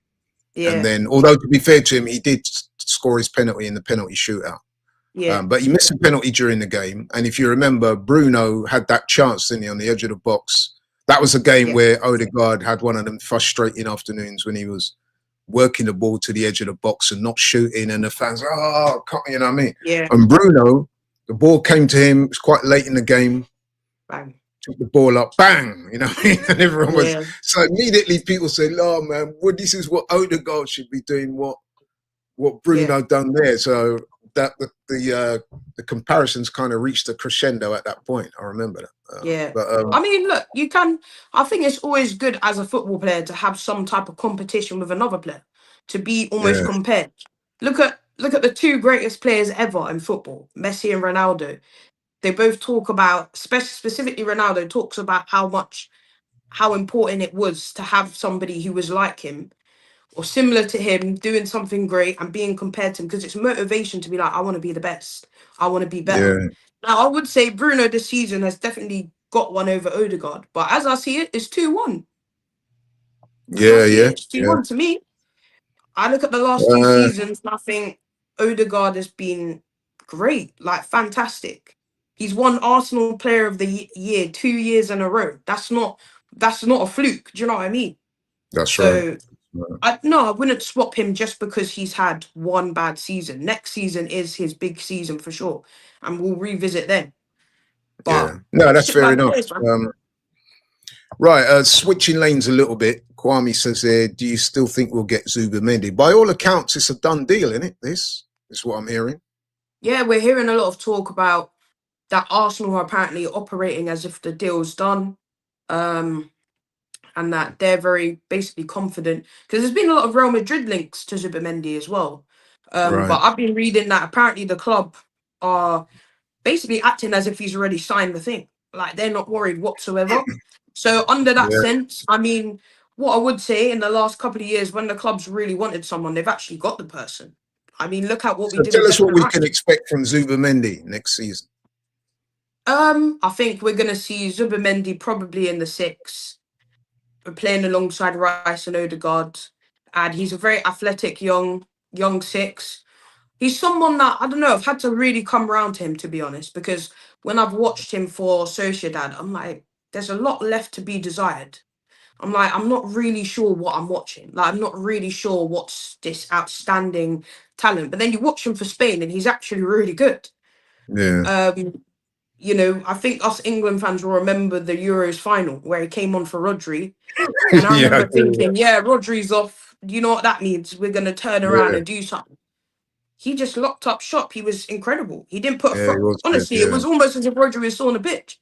Yeah. And then, although to be fair to him, he did score his penalty in the penalty shootout. Yeah. But he missed a penalty during the game, and if you remember, Bruno had that chance, didn't he, on the edge of the box. That was a game where Odegaard had one of them frustrating afternoons when he was working the ball to the edge of the box and not shooting, and the fans, you know what I mean? Yeah. And Bruno, the ball came to him. It was quite late in the game. Bang. Took the ball up, bang, you know what I mean? And everyone was, so immediately people said, oh man, well, this is what Odegaard should be doing, what Bruno done there. So that the comparisons kind of reached a crescendo at that point. I remember that. But, I mean, look, I think it's always good as a football player to have some type of competition with another player, to be almost compared. Look at the 2 greatest players ever in football, Messi and Ronaldo. They both talk about, specifically Ronaldo talks about how important it was to have somebody who was like him or similar to him doing something great and being compared to him, because it's motivation to be like, I want to be the best. I want to be better. Yeah. Now, I would say Bruno this season has definitely got one over Odegaard, but as I see it, it's 2-1. I don't see yeah, it. It's 2-1 to me. I look at the last two yeah. seasons and I think Odegaard has been great, like fantastic. He's won Arsenal Player of the Year 2 years in a row. That's not a fluke. Do you know what I mean? That's right. So I wouldn't swap him just because he's had one bad season. Next season is his big season for sure, and we'll revisit then. But Yeah, no, that's shit fair bad enough. players, man. Right, switching lanes a little bit. Kwame says there, do you still think we'll get Zubimendi? By all accounts, it's a done deal, isn't it? This is what I'm hearing. Yeah, we're hearing a lot of talk about that Arsenal are apparently operating as if the deal's done. And that they're very basically confident because there's been a lot of Real Madrid links to Zubimendi as well. Right. But I've been reading that apparently the club are basically acting as if he's already signed the thing. Like they're not worried whatsoever. So under that sense, I mean, what I would say in the last couple of years when the clubs really wanted someone, they've actually got the person. I mean, look at what we did. Tell with us what we Declan can Rice. expect from Zubimendi next season. I think we're gonna see Zubimendi probably in the 6, playing alongside Rice and Odegaard, and he's a very athletic young 6. He's someone that I don't know. I've had to really come around to him, to be honest, because when I've watched him for Sociedad, I'm like, there's a lot left to be desired. I'm like, I'm not really sure what I'm watching. Like, I'm not really sure what's this outstanding talent. But then you watch him for Spain, and he's actually really good. Yeah. You know, I think us England fans will remember the Euros final where he came on for Rodri. And I remember thinking, Rodri's off. You know what that means? We're going to turn around and do something. He just locked up shop. He was incredible. He didn't put a foot. Honestly, it was almost as if Rodri was still on the pitch.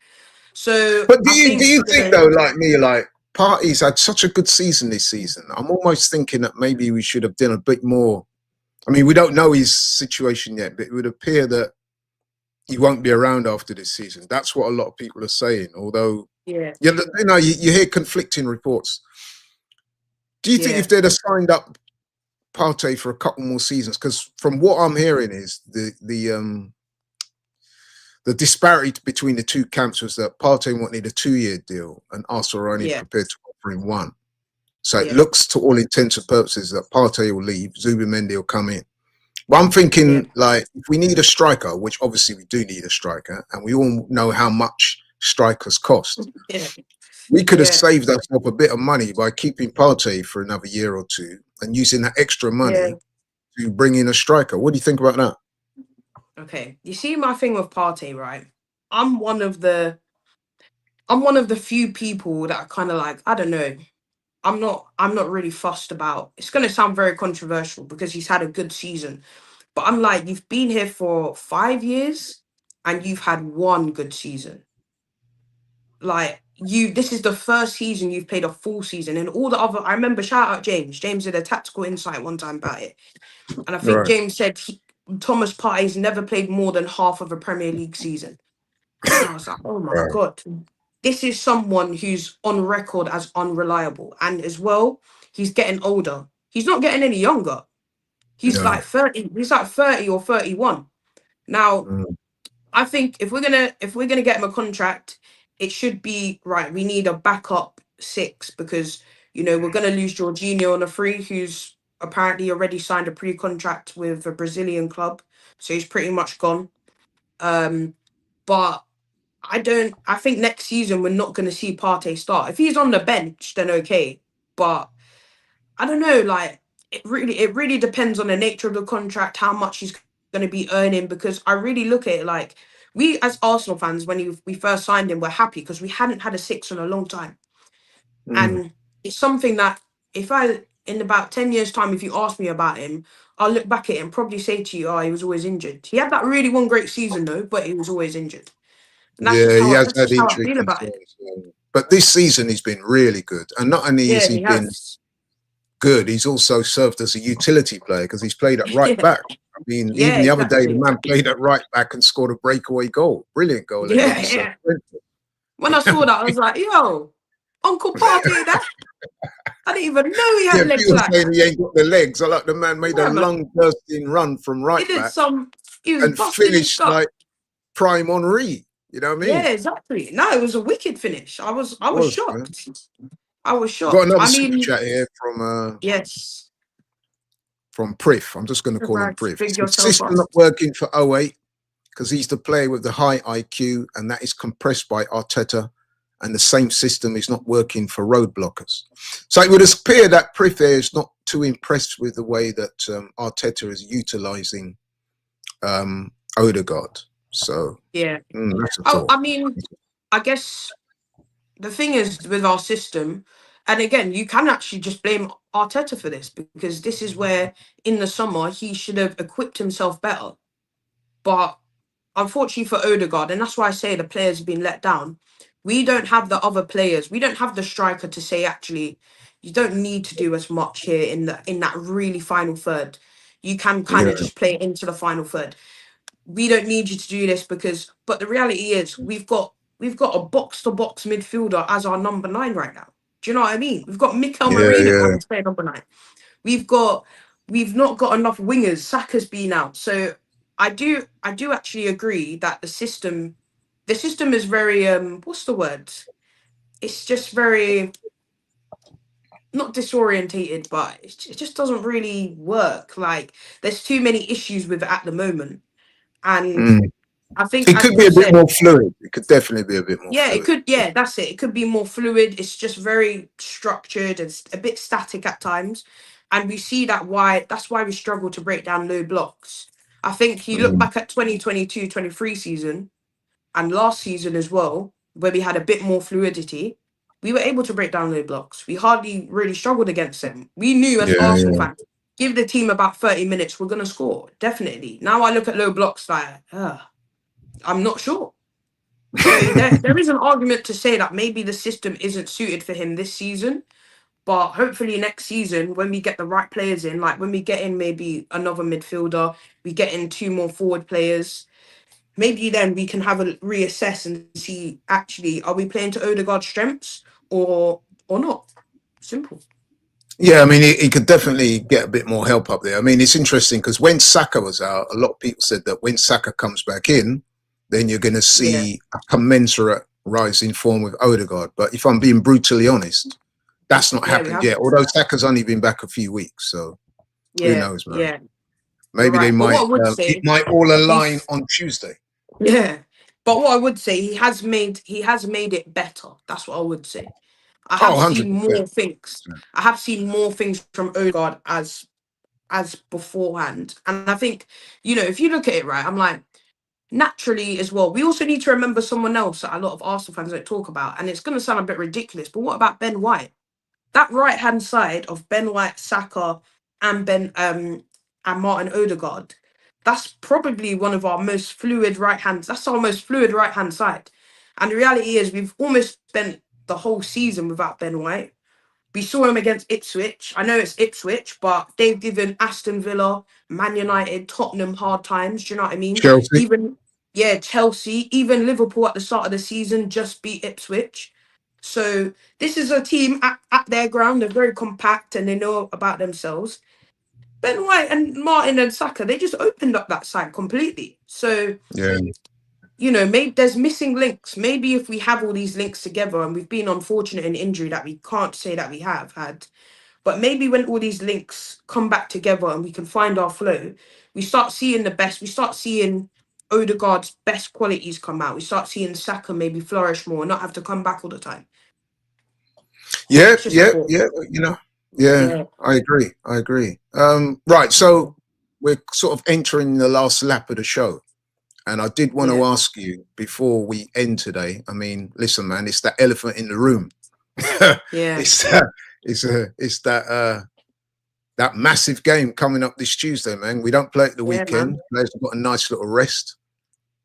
So, but do you think though, like me, like Partey's had such a good season this season? I'm almost thinking that maybe we should have done a bit more. I mean, we don't know his situation yet, but it would appear that he won't be around after this season. That's what a lot of people are saying. Although, you hear conflicting reports. Do you think if they'd have signed up Partey for a couple more seasons? Because from what I'm hearing is the disparity between the two camps was that Partey wanted a 2-year deal and Arsenal are only prepared to offer him 1. So it looks to all intents and purposes that Partey will leave, Zubimendi will come in. But I'm thinking, like, if we need a striker, which obviously we do need a striker, and we all know how much strikers cost, we could have saved ourselves a bit of money by keeping Partey for another year or 2 and using that extra money to bring in a striker. What do you think about that? Okay, you see my thing with Partey, right? I'm one of the few people that are kind of like, I don't know. I'm not really fussed about. It's going to sound very controversial because he's had a good season. But I'm like, you've been here for 5 years and you've had 1 good season. Like this is the first season you've played a full season, and all the other. I remember, shout out James. James did a tactical insight one time about it, and I think James said Thomas Partey's never played more than half of a Premier League season. And I was like, oh my god, this is someone who's on record as unreliable, and as well, he's getting older. He's not getting any younger. He's like 30. He's like 30 or 31 now. I think if we're gonna get him a contract, it should be right. We need a backup 6 because we're gonna lose Jorginho on a free, who's apparently already signed a pre-contract with a Brazilian club, so he's pretty much gone. But I think next season we're not gonna see Partey start. If he's on the bench, then okay. But I don't know. Like it really depends on the nature of the contract, how much he's going to be earning. Because I really look at it like we as Arsenal fans, when we first signed him, we're happy because we hadn't had a 6 in a long time, and it's something that in about 10 years' time, if you ask me about him, I'll look back at it and probably say to you, "Oh, he was always injured." He had that really one great season though, but he was always injured. And that's just he has that's had just how I injury feel about it. But this season he's been really good, and not only has he been good, he's also served as a utility player because he's played at right back. I mean, even the other day, the man played at right back and scored a breakaway goal. Brilliant goal. When I saw that, I was like, yo, Uncle Partey, that I didn't even know he had legs like that. He ain't got the legs. I like the man made a long bursting run from right back and finished like prime Henri. You know what I mean? Yeah, exactly. No, it was a wicked finish. I was shocked. I was Got shocked. another I super mean, chat here yes. from Priff. I'm just going to call him Right, Priff. big His yourself system up. not working for '08 because he's the player with the high IQ, and that is compressed by Arteta. And the same system is not working for roadblockers. So it would appear that Priff there is not too impressed with the way that Arteta is utilising Odegaard. So Yeah. that's a Oh, thought. I mean, I guess the thing is with our system, and again, you can actually just blame Arteta for this because this is where in the summer he should have equipped himself better. But unfortunately for Odegaard, and that's why I say the players have been let down, we don't have the other players. We don't have the striker to say, actually, you don't need to do as much here in that really final third. You can kind Yeah, of just play into the final third. We don't need you to do this because, but the reality is we've got a box to box midfielder as our number 9 right now. Do you know what I mean? We've got Mikel yeah, Merino yeah, having to play number 9. We've not got enough wingers. Saka's been out. So I do actually agree that the system is very what's the word? It's just very not disorientated, but it just doesn't really work. Like there's too many issues with it at the moment. And Mm. I think, It as could be we've a bit said, more fluid. It could definitely be a bit more yeah, it fluid. could. Yeah, that's it. It could be more fluid. It's just very structured and a bit static at times, and we see that's why we struggle to break down low blocks. I think you look Mm. back at 2022-23 season and last season as well, where we had a bit more fluidity. We were able to break down low blocks. We hardly really struggled against them. We knew as Yeah, Arsenal yeah, fans, give the team about 30 minutes, we're gonna score definitely. Now I look at low blocks like, I'm not sure. So there is an argument to say that maybe the system isn't suited for him this season, but hopefully next season when we get the right players in, like when we get in maybe another midfielder, we get in 2 more forward players, maybe then we can have a reassess and see actually are we playing to Odegaard's strengths or not. Simple. yeah. I mean, he could definitely get a bit more help up there. I mean, it's interesting because when Saka was out, a lot of people said that when Saka comes back in, then you're going to Yeah. see a commensurate rise in form with Odegaard. But if I'm being brutally honest, that's not Yeah, we happened haven't yet. seen Although that. Saka's only been back a few weeks, so who Yeah, knows, man? yeah, you're Maybe they right. But might what I would it say, might all align he's on Tuesday. yeah. But what I would say, he has made it better. That's what I would say. I Oh, have 100%. seen more things. I have seen more things from Odegaard as beforehand. And I think, if you look at it right, I'm like, naturally as well, we also need to remember someone else that a lot of Arsenal fans don't talk about. And it's gonna sound a bit ridiculous, but what about Ben White? That right hand side of Ben White, Saka, and and Martin Odegaard, that's probably one of our most fluid right hands. That's our most fluid right hand side. And the reality is, we've almost spent the whole season without Ben White. We saw him against Ipswich. I know it's Ipswich, but they've given Aston Villa, Man United, Tottenham hard times. Do you know what I mean? Chelsea. Even, yeah, Chelsea, even Liverpool at the start of the season just beat Ipswich. So this is a team at their ground. They're very compact and they know about themselves. Ben White and Martin and Saka, they just opened up that side completely. So, Yeah. maybe there's missing links. Maybe if we have all these links together and we've been unfortunate in injury that we can't say that we have had, but maybe when all these links come back together and we can find our flow, we start seeing the best. We start seeing Odegaard's best qualities come out. We start seeing Saka maybe flourish more, not have to come back all the time. Yeah, It's just a yeah, thought. yeah. Yeah, Yeah, I agree. I agree. Right, so we're sort of entering the last lap of the show. And I did want to yeah, ask you before we end today. I mean, listen, man, it's that elephant in the room. yeah, it's that, it's that massive game coming up this Tuesday, man. We don't play at the yeah, weekend. man. Players have got a nice little rest.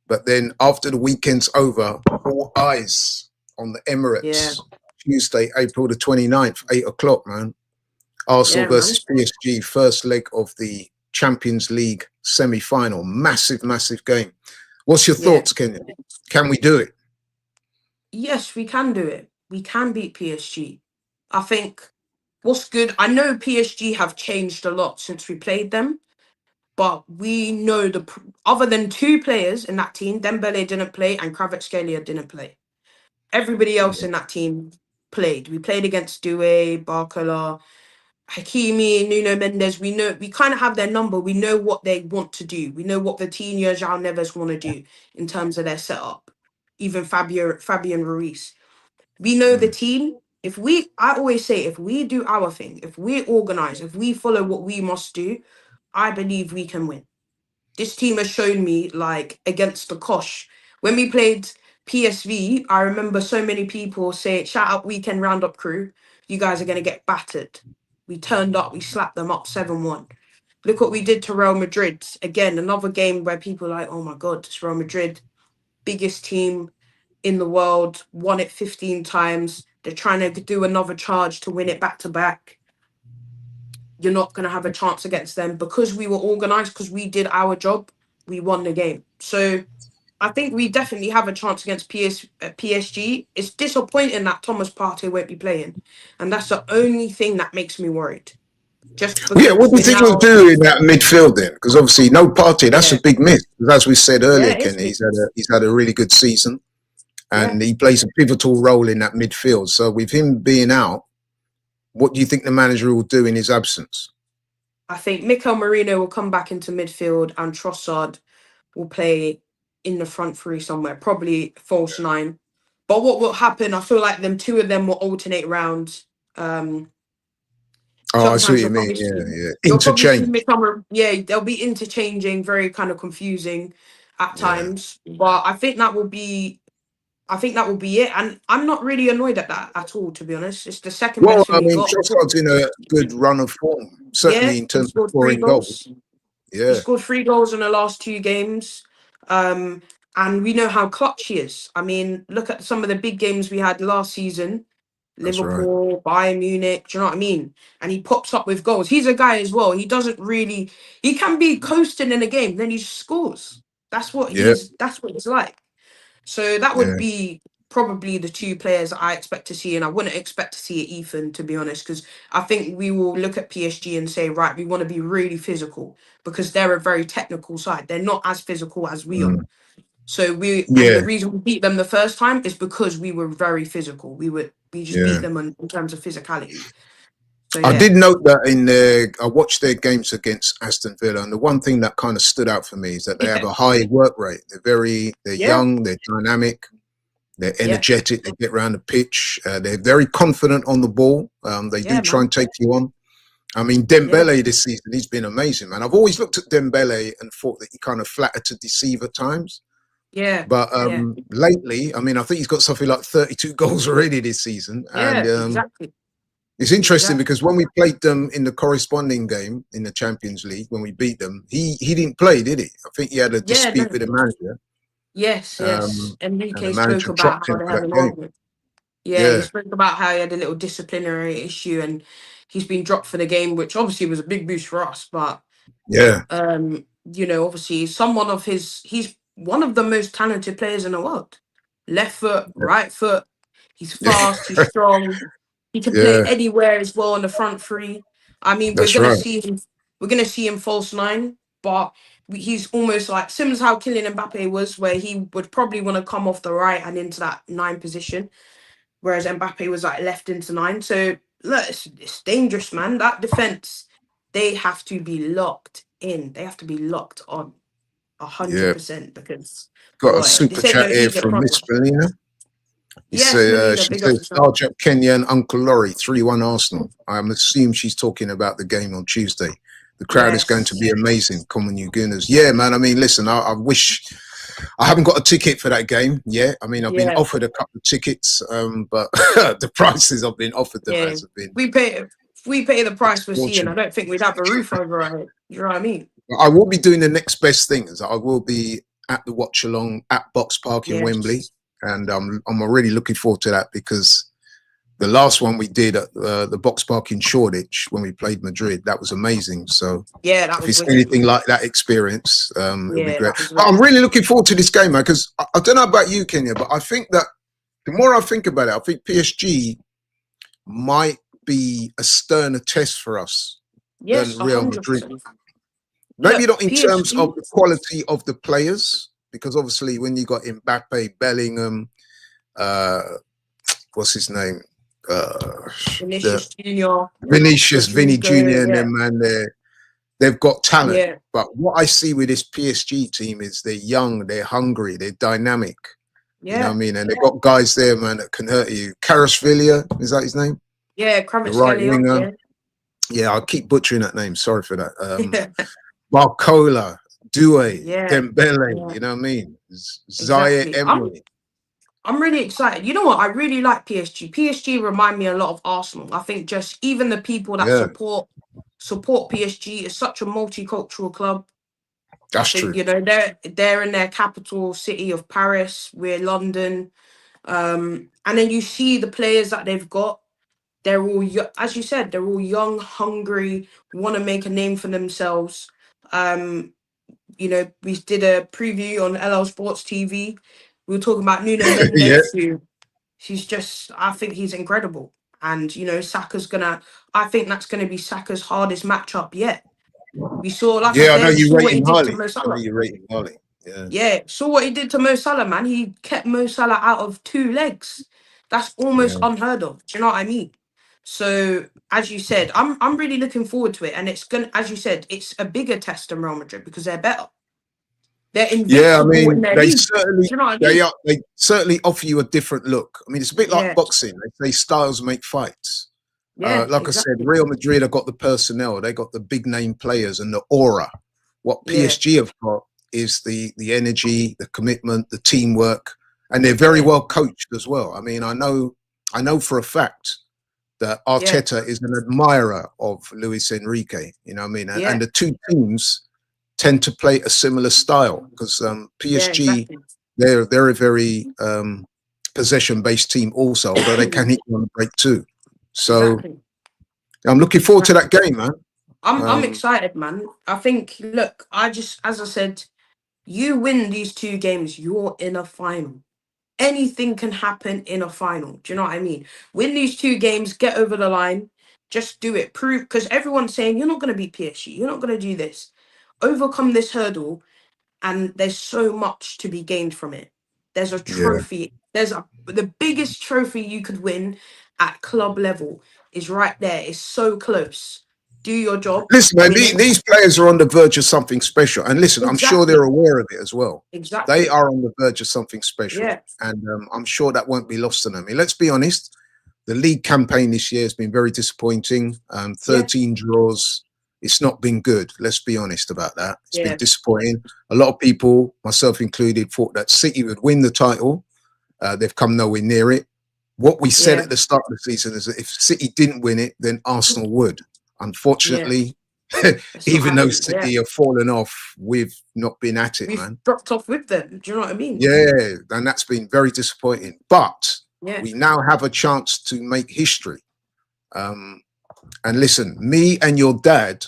But then after the weekend's over, all eyes on the Yeah, Emirates, Tuesday, April the 29th, 8 o'clock, man. Arsenal yeah, man. versus PSG, first leg of the Champions League semi-final. Massive, massive game. What's your Yeah. thoughts, Kenyon? Can we do it? Yes, we can do it. We can beat PSG. I think what's good, I know PSG have changed a lot since we played them, but we know other than 2 players in that team, Dembele didn't play and Kvaratskhelia didn't play. Everybody else in that team played. We played against Doué, Barcola, Hakimi, Nuno Mendes. We know, we kind of have their number. We know what they want to do. We know what Vitinha, João Neves want to do in terms of their setup. Even Fabian Ruiz. We know the team. I always say, if we do our thing, if we organize, if we follow what we must do, I believe we can win. This team has shown me, like, against the Kosh. When we played PSV, I remember so many people say, shout out Weekend Roundup crew, you guys are going to get battered. We turned up, we slapped them up 7-1. Look what we did to Real Madrid. Again, another game where people are like, oh my God, it's Real Madrid, biggest team in the world, won it 15 times. They're trying to do another charge to win it back to back. You're not going to have a chance against them because we were organized, because we did our job. We won the game. So I think we definitely have a chance against PSG. It's disappointing that Thomas Partey won't be playing. And that's the only thing that makes me worried. Just because Yeah, what do you think he'll do in that midfield then? Because obviously no Partey, that's a big miss. As we said earlier, Kenny, he's had a really good season. And he plays a pivotal role in that midfield. So with him being out, what do you think the manager will do in his absence? I think Mikel Merino will come back into midfield and Trossard will play in the front three somewhere, probably false nine. But what will happen, I feel like two of them will alternate rounds. I see what you mean. Yeah. Interchange. They'll be interchanging, very kind of confusing at times. But I think that will be it. And I'm not really annoyed at that at all, to be honest. It's the second best thing we got. Trossard's in a good run of form, certainly in terms of scoring goals. Yeah. He scored 3 goals in the last 2 games. And we know how clutch he is. I mean, look at some of the big games we had last season. Liverpool, Bayern Munich, do you know what I mean? And he pops up with goals. He's a guy as well. He can be coasting in a game, then he scores. That's what he's like. So that would be probably the 2 players I expect to see. And I wouldn't expect to see Ethan, to be honest, because I think we will look at PSG and say, right, we want to be really physical, because they're a very technical side. They're not as physical as we are. So and the reason we beat them the first time is because we were very physical. We just beat them in terms of physicality. So, I did note that I watched their games against Aston Villa, and the one thing that kind of stood out for me is that they have a high work rate. They're young, they're dynamic, they're energetic, they get around the pitch, they're very confident on the ball. They do try and take you on. I mean, Dembele this season, he's been amazing, man. I've always looked at Dembele and thought that he kind of flattered to deceive at times. Yeah. But lately, I mean, I think he's got something like 32 goals already this season. Yeah, exactly. It's interesting because when we played them in the corresponding game in the Champions League, when we beat them, he didn't play, did he? I think he had a dispute with the manager. Yes. Enrique spoke about how they had an argument. He spoke about how he had a little disciplinary issue and he's been dropped for the game, which obviously was a big boost for us. But obviously he's one of the most talented players in the world. Left foot, right foot. He's fast, he's strong. He can play anywhere as well on the front three. I mean, we're gonna see him false 9, but he's almost like similar to how Kylian Mbappe was, where he would probably want to come off the right and into that 9 position, whereas Mbappe was like left into 9. So look, it's dangerous, man. That defense, they have to be locked in. They have to be locked on 100% because got a super chat here from Miss Melina. She says, large up Kenya and Uncle Laurie, 3-1 Arsenal. I'm assuming she's talking about the game on Tuesday. The crowd is going to be amazing. Common you Gunners. Yeah, man. I mean, listen, I wish I haven't got a ticket for that game yet. I mean, I've been offered a couple of tickets, but the prices I've been offered them have been. If we pay the price for seeing, I don't think we'd have a roof over our head. You know what I mean? I will be doing the next best thing. Is I will be at the watch along at Box Park in Wembley. And I'm already looking forward to that because the last one we did at the Box Park in Shoreditch when we played Madrid, that was amazing. So if it's anything like that experience, it'll be great. But I'm really looking forward to this game, man, because I don't know about you, Kenya, but I think that the more I think about it, I think PSG might be a sterner test for us than Real Madrid. Maybe not in terms of the quality of the players, because obviously when you got Mbappe, Bellingham, what's his name? The Vinicius Junior, Vinicius, Vinny Jr. Rodrigo, and yeah, them, man, they've got talent. yeah, But what I see with this PSG team is they're young, they're hungry, they're dynamic. You know what I yeah, mean? And they've got guys there, man, that can hurt you. Kvaratskhelia, is that his name? yeah, The right Kvaratskhelia, winger. yeah. Yeah, I'll keep butchering that name. Sorry for that. Barcola, Doué, Yeah, Dembele, yeah, you know what I mean? Zaire exactly. Emery. I'm really excited. You know what? I really like PSG. PSG remind me a lot of Arsenal. I think just even the people that Yeah, support PSG is such a multicultural club. I that's think true. you know they're in their capital city of Paris. We're London, and then you see the players that they've got. They're all, as you said, they're all young, hungry, want to make a name for themselves. Um, you know, we did a preview on LL Sports TV. We were talking about Nuno Yeah. Mendes, who he's just, I think he's incredible. And, you know, I think that's going to be Saka's hardest matchup yet. We saw, like I Yeah, I know said, we you saw rate what he him did to highly. Mo I know Salah. you rate him highly. Yeah. Yeah, saw what he did to Mo Salah, man. He kept Mo Salah out of 2 legs. That's almost Yeah. unheard of. Do you know what I mean? So, as you said, I'm really looking forward to it. And it's gonna, as you said, it's a bigger test than Real Madrid because they're better. They're Yeah, I invincible in mean, their league. Do you know what I mean? they certainly offer you a different look. I mean, it's a bit like Yeah, boxing. They say styles make fights. yeah, Like I said, exactly. Real Madrid have got the personnel, they got the big name players and the aura. What Yeah, PSG have got is the energy, the commitment, the teamwork, and they're very yeah, well coached as well. I mean, I know for a fact that yeah, Arteta is an admirer of Luis Enrique. You know what I mean? And yeah, the two teams tend to play a similar style because yeah, PSG, exactly. they're a very possession based team also, although they can hit you on the break too. So Exactly. I'm looking forward to that game, man. I'm excited, man. I think, look, as I said, you win these 2 games, you're in a final. Anything can happen in a final. Do you know what I mean? Win these 2 games, get over the line, just do it. Prove, because everyone's saying you're not going to beat PSG, you're not going to do this. Overcome this hurdle, and there's so much to be gained from it. There's a Yeah. trophy. The biggest trophy you could win at club level is right there. It's so close. Do your job, Listen, man, win it. these players are on the verge of something special. And listen, I'm sure they're Exactly. aware of it as well. They Exactly. are on the verge of something special. Yeah. And I'm sure that won't be lost on them. I mean, let's be honest. The league campaign this year has been very disappointing. Yeah. 13 draws. It's not been good. Let's be honest about that. It's been Yeah. disappointing. A lot of people, myself included, thought that City would win the title. They've come nowhere near it. What we said Yeah. at the start of the season is that if City didn't win it, then Arsenal would. Yeah. Unfortunately, It's not even though happening. Yeah. City have fallen off, we've not been at it, We've man. dropped off with them. Do you know what I mean? Yeah, and that's been very disappointing. But Yeah. we now have a chance to make history. And listen, me and your dad,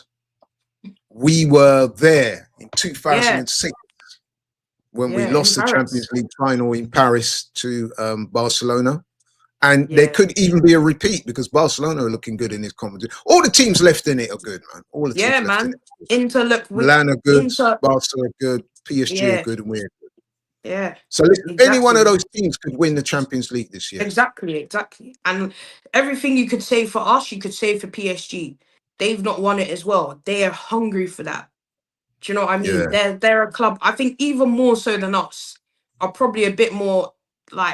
we were there in Yeah. 2006 when we Yeah. In lost the Champions Paris. League final in Paris to Barcelona. And there Yeah. could even be a repeat because Barcelona are looking good in this competition. All the teams left in it are good, man. All the Yeah, teams left in man. it. Inter look with Milan are good, Inter. Barca are good, PSG are Yeah. good, and we're good. Yeah. So listen, any one of Exactly. those teams could win the Champions League this year. Exactly. Exactly. And everything you could say for us, you could say for PSG. They've not won it as well. They are hungry for that. Do you know what I Yeah, mean? They're a club. I think even more so than us are probably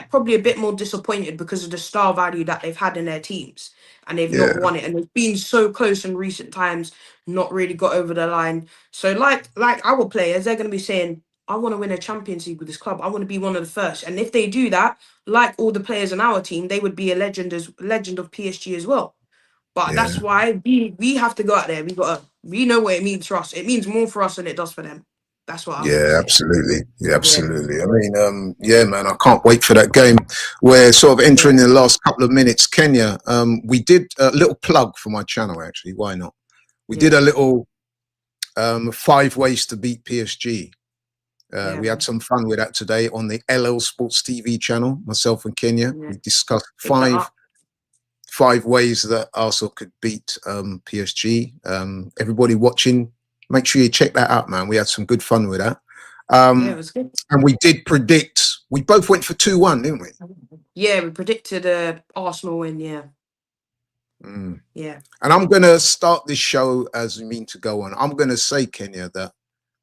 probably a bit more disappointed because of the star value that they've had in their teams and they've not yeah, won it and they've been so close in recent times, not really got over the line. So like our players, they're going to be saying, I want to win a Champions League with this club. I want to be one of the first. And if they do that, like all the players in our team, they would be a legend of PSG as well. But yeah. that's why we have to go out there. We know what it means for us. It means more for us than it does for them. That's what I'm gonna Yeah, say. absolutely. Yeah, Yeah, absolutely. I mean, yeah, man, I can't wait for that game. We're sort of yeah, entering the last couple of minutes. Kenya, we did a little plug for my channel, actually. Why not? We did yeah, a little 5 ways to beat PSG. yeah, We had man. some fun with that today on the LL Sports TV channel, myself and Kenya. Yeah. We discussed Pick that five up. ways that Arsenal could beat PSG. Everybody watching, make sure you check that out, man. We had some good fun with that. Yeah, it Um, was good. and we did predict We both went for 2-1, didn't we? Yeah, we predicted a Arsenal win. Yeah. Mm. Yeah. And I'm going to start this show as we mean to go on. I'm going to say, Kenya, that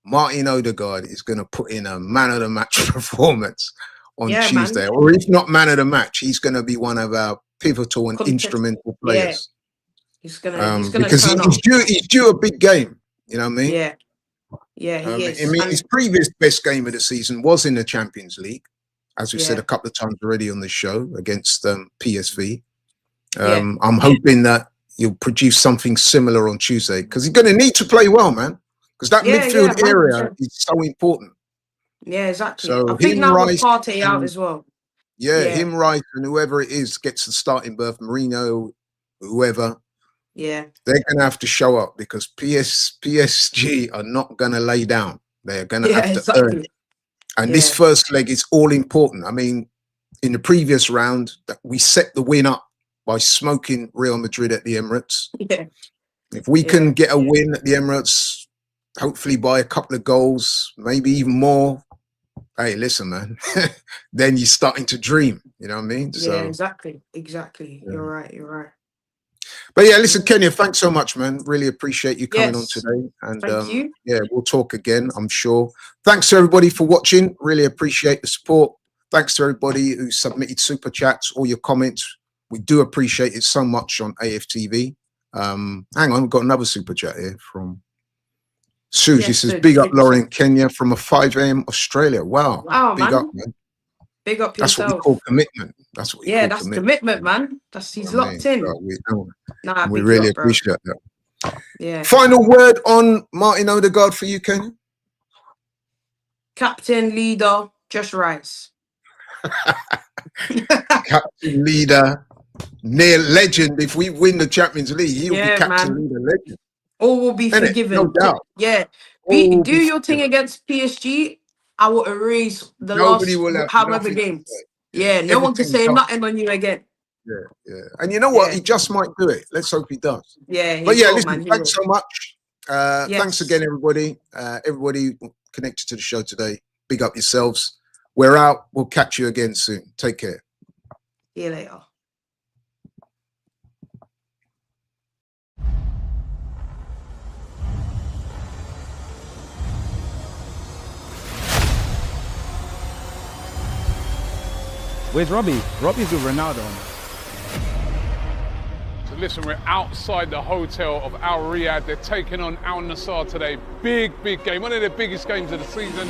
Martin Odegaard is going to put in a man of the match performance on Tuesday. Man. Or if not man of the match, he's going to be one of our pivotal and instrumental players. Yeah. He's gonna because he's due a big game. You know what I mean? Yeah. Yeah, he is. I mean, his previous best game of the season was in the Champions League, as we said a couple of times already on the show, against PSV. I'm hoping that you'll produce something similar on Tuesday, because he's going to need to play well, man, because that midfield area is so important. Yeah, exactly. So I think now with Partey out as well. Yeah, him, Rice, and whoever it is gets the starting berth, Marino, whoever. Yeah. They're going to have to show up, because PSG are not going to lay down. They're going to have to earn it. And this first leg is all important. I mean, in the previous round, we set the win up by smoking Real Madrid at the Emirates. Yeah. If we can get a win at the Emirates, hopefully by a couple of goals, maybe even more, hey, listen, man, then you're starting to dream. You know what I mean? Yeah, exactly. Yeah. You're right. But yeah, listen, Kenya, thanks so much, man. Really appreciate you coming on today. And thank you. Yeah, we'll talk again, I'm sure. Thanks to everybody for watching. Really appreciate the support. Thanks to everybody who submitted super chats, all your comments. We do appreciate it so much on AFTV. Hang on, we've got another super chat here from Sue. She says, big up Lauren Kenya from a 5 a.m. Australia. Wow. Big up, man. Big up yourself. That's what we call commitment. That's what we call that's commitment, man. He's locked in. We really appreciate that. Yeah. Final word on Martin Odegaard for you, Kenya? Captain, leader, just Rice. Captain, leader, near legend. If we win the Champions League, he'll be captain, leader, legend. All will be forgiven. No doubt. Yeah. Do your thing against PSG. I will erase the last however games. Yeah, no one can say nothing on you again. Yeah. And you know what? He just might do it. Let's hope he does. Yeah. But yeah, listen, thanks so much. Thanks again, everybody. Everybody connected to the show today. Big up yourselves. We're out. We'll catch you again soon. Take care. See you later. Where's Robbie? Robbie's with Ronaldo. So listen, we're outside the hotel of Al Riyadh. They're taking on Al Nassr today. Big game. One of their biggest games of the season.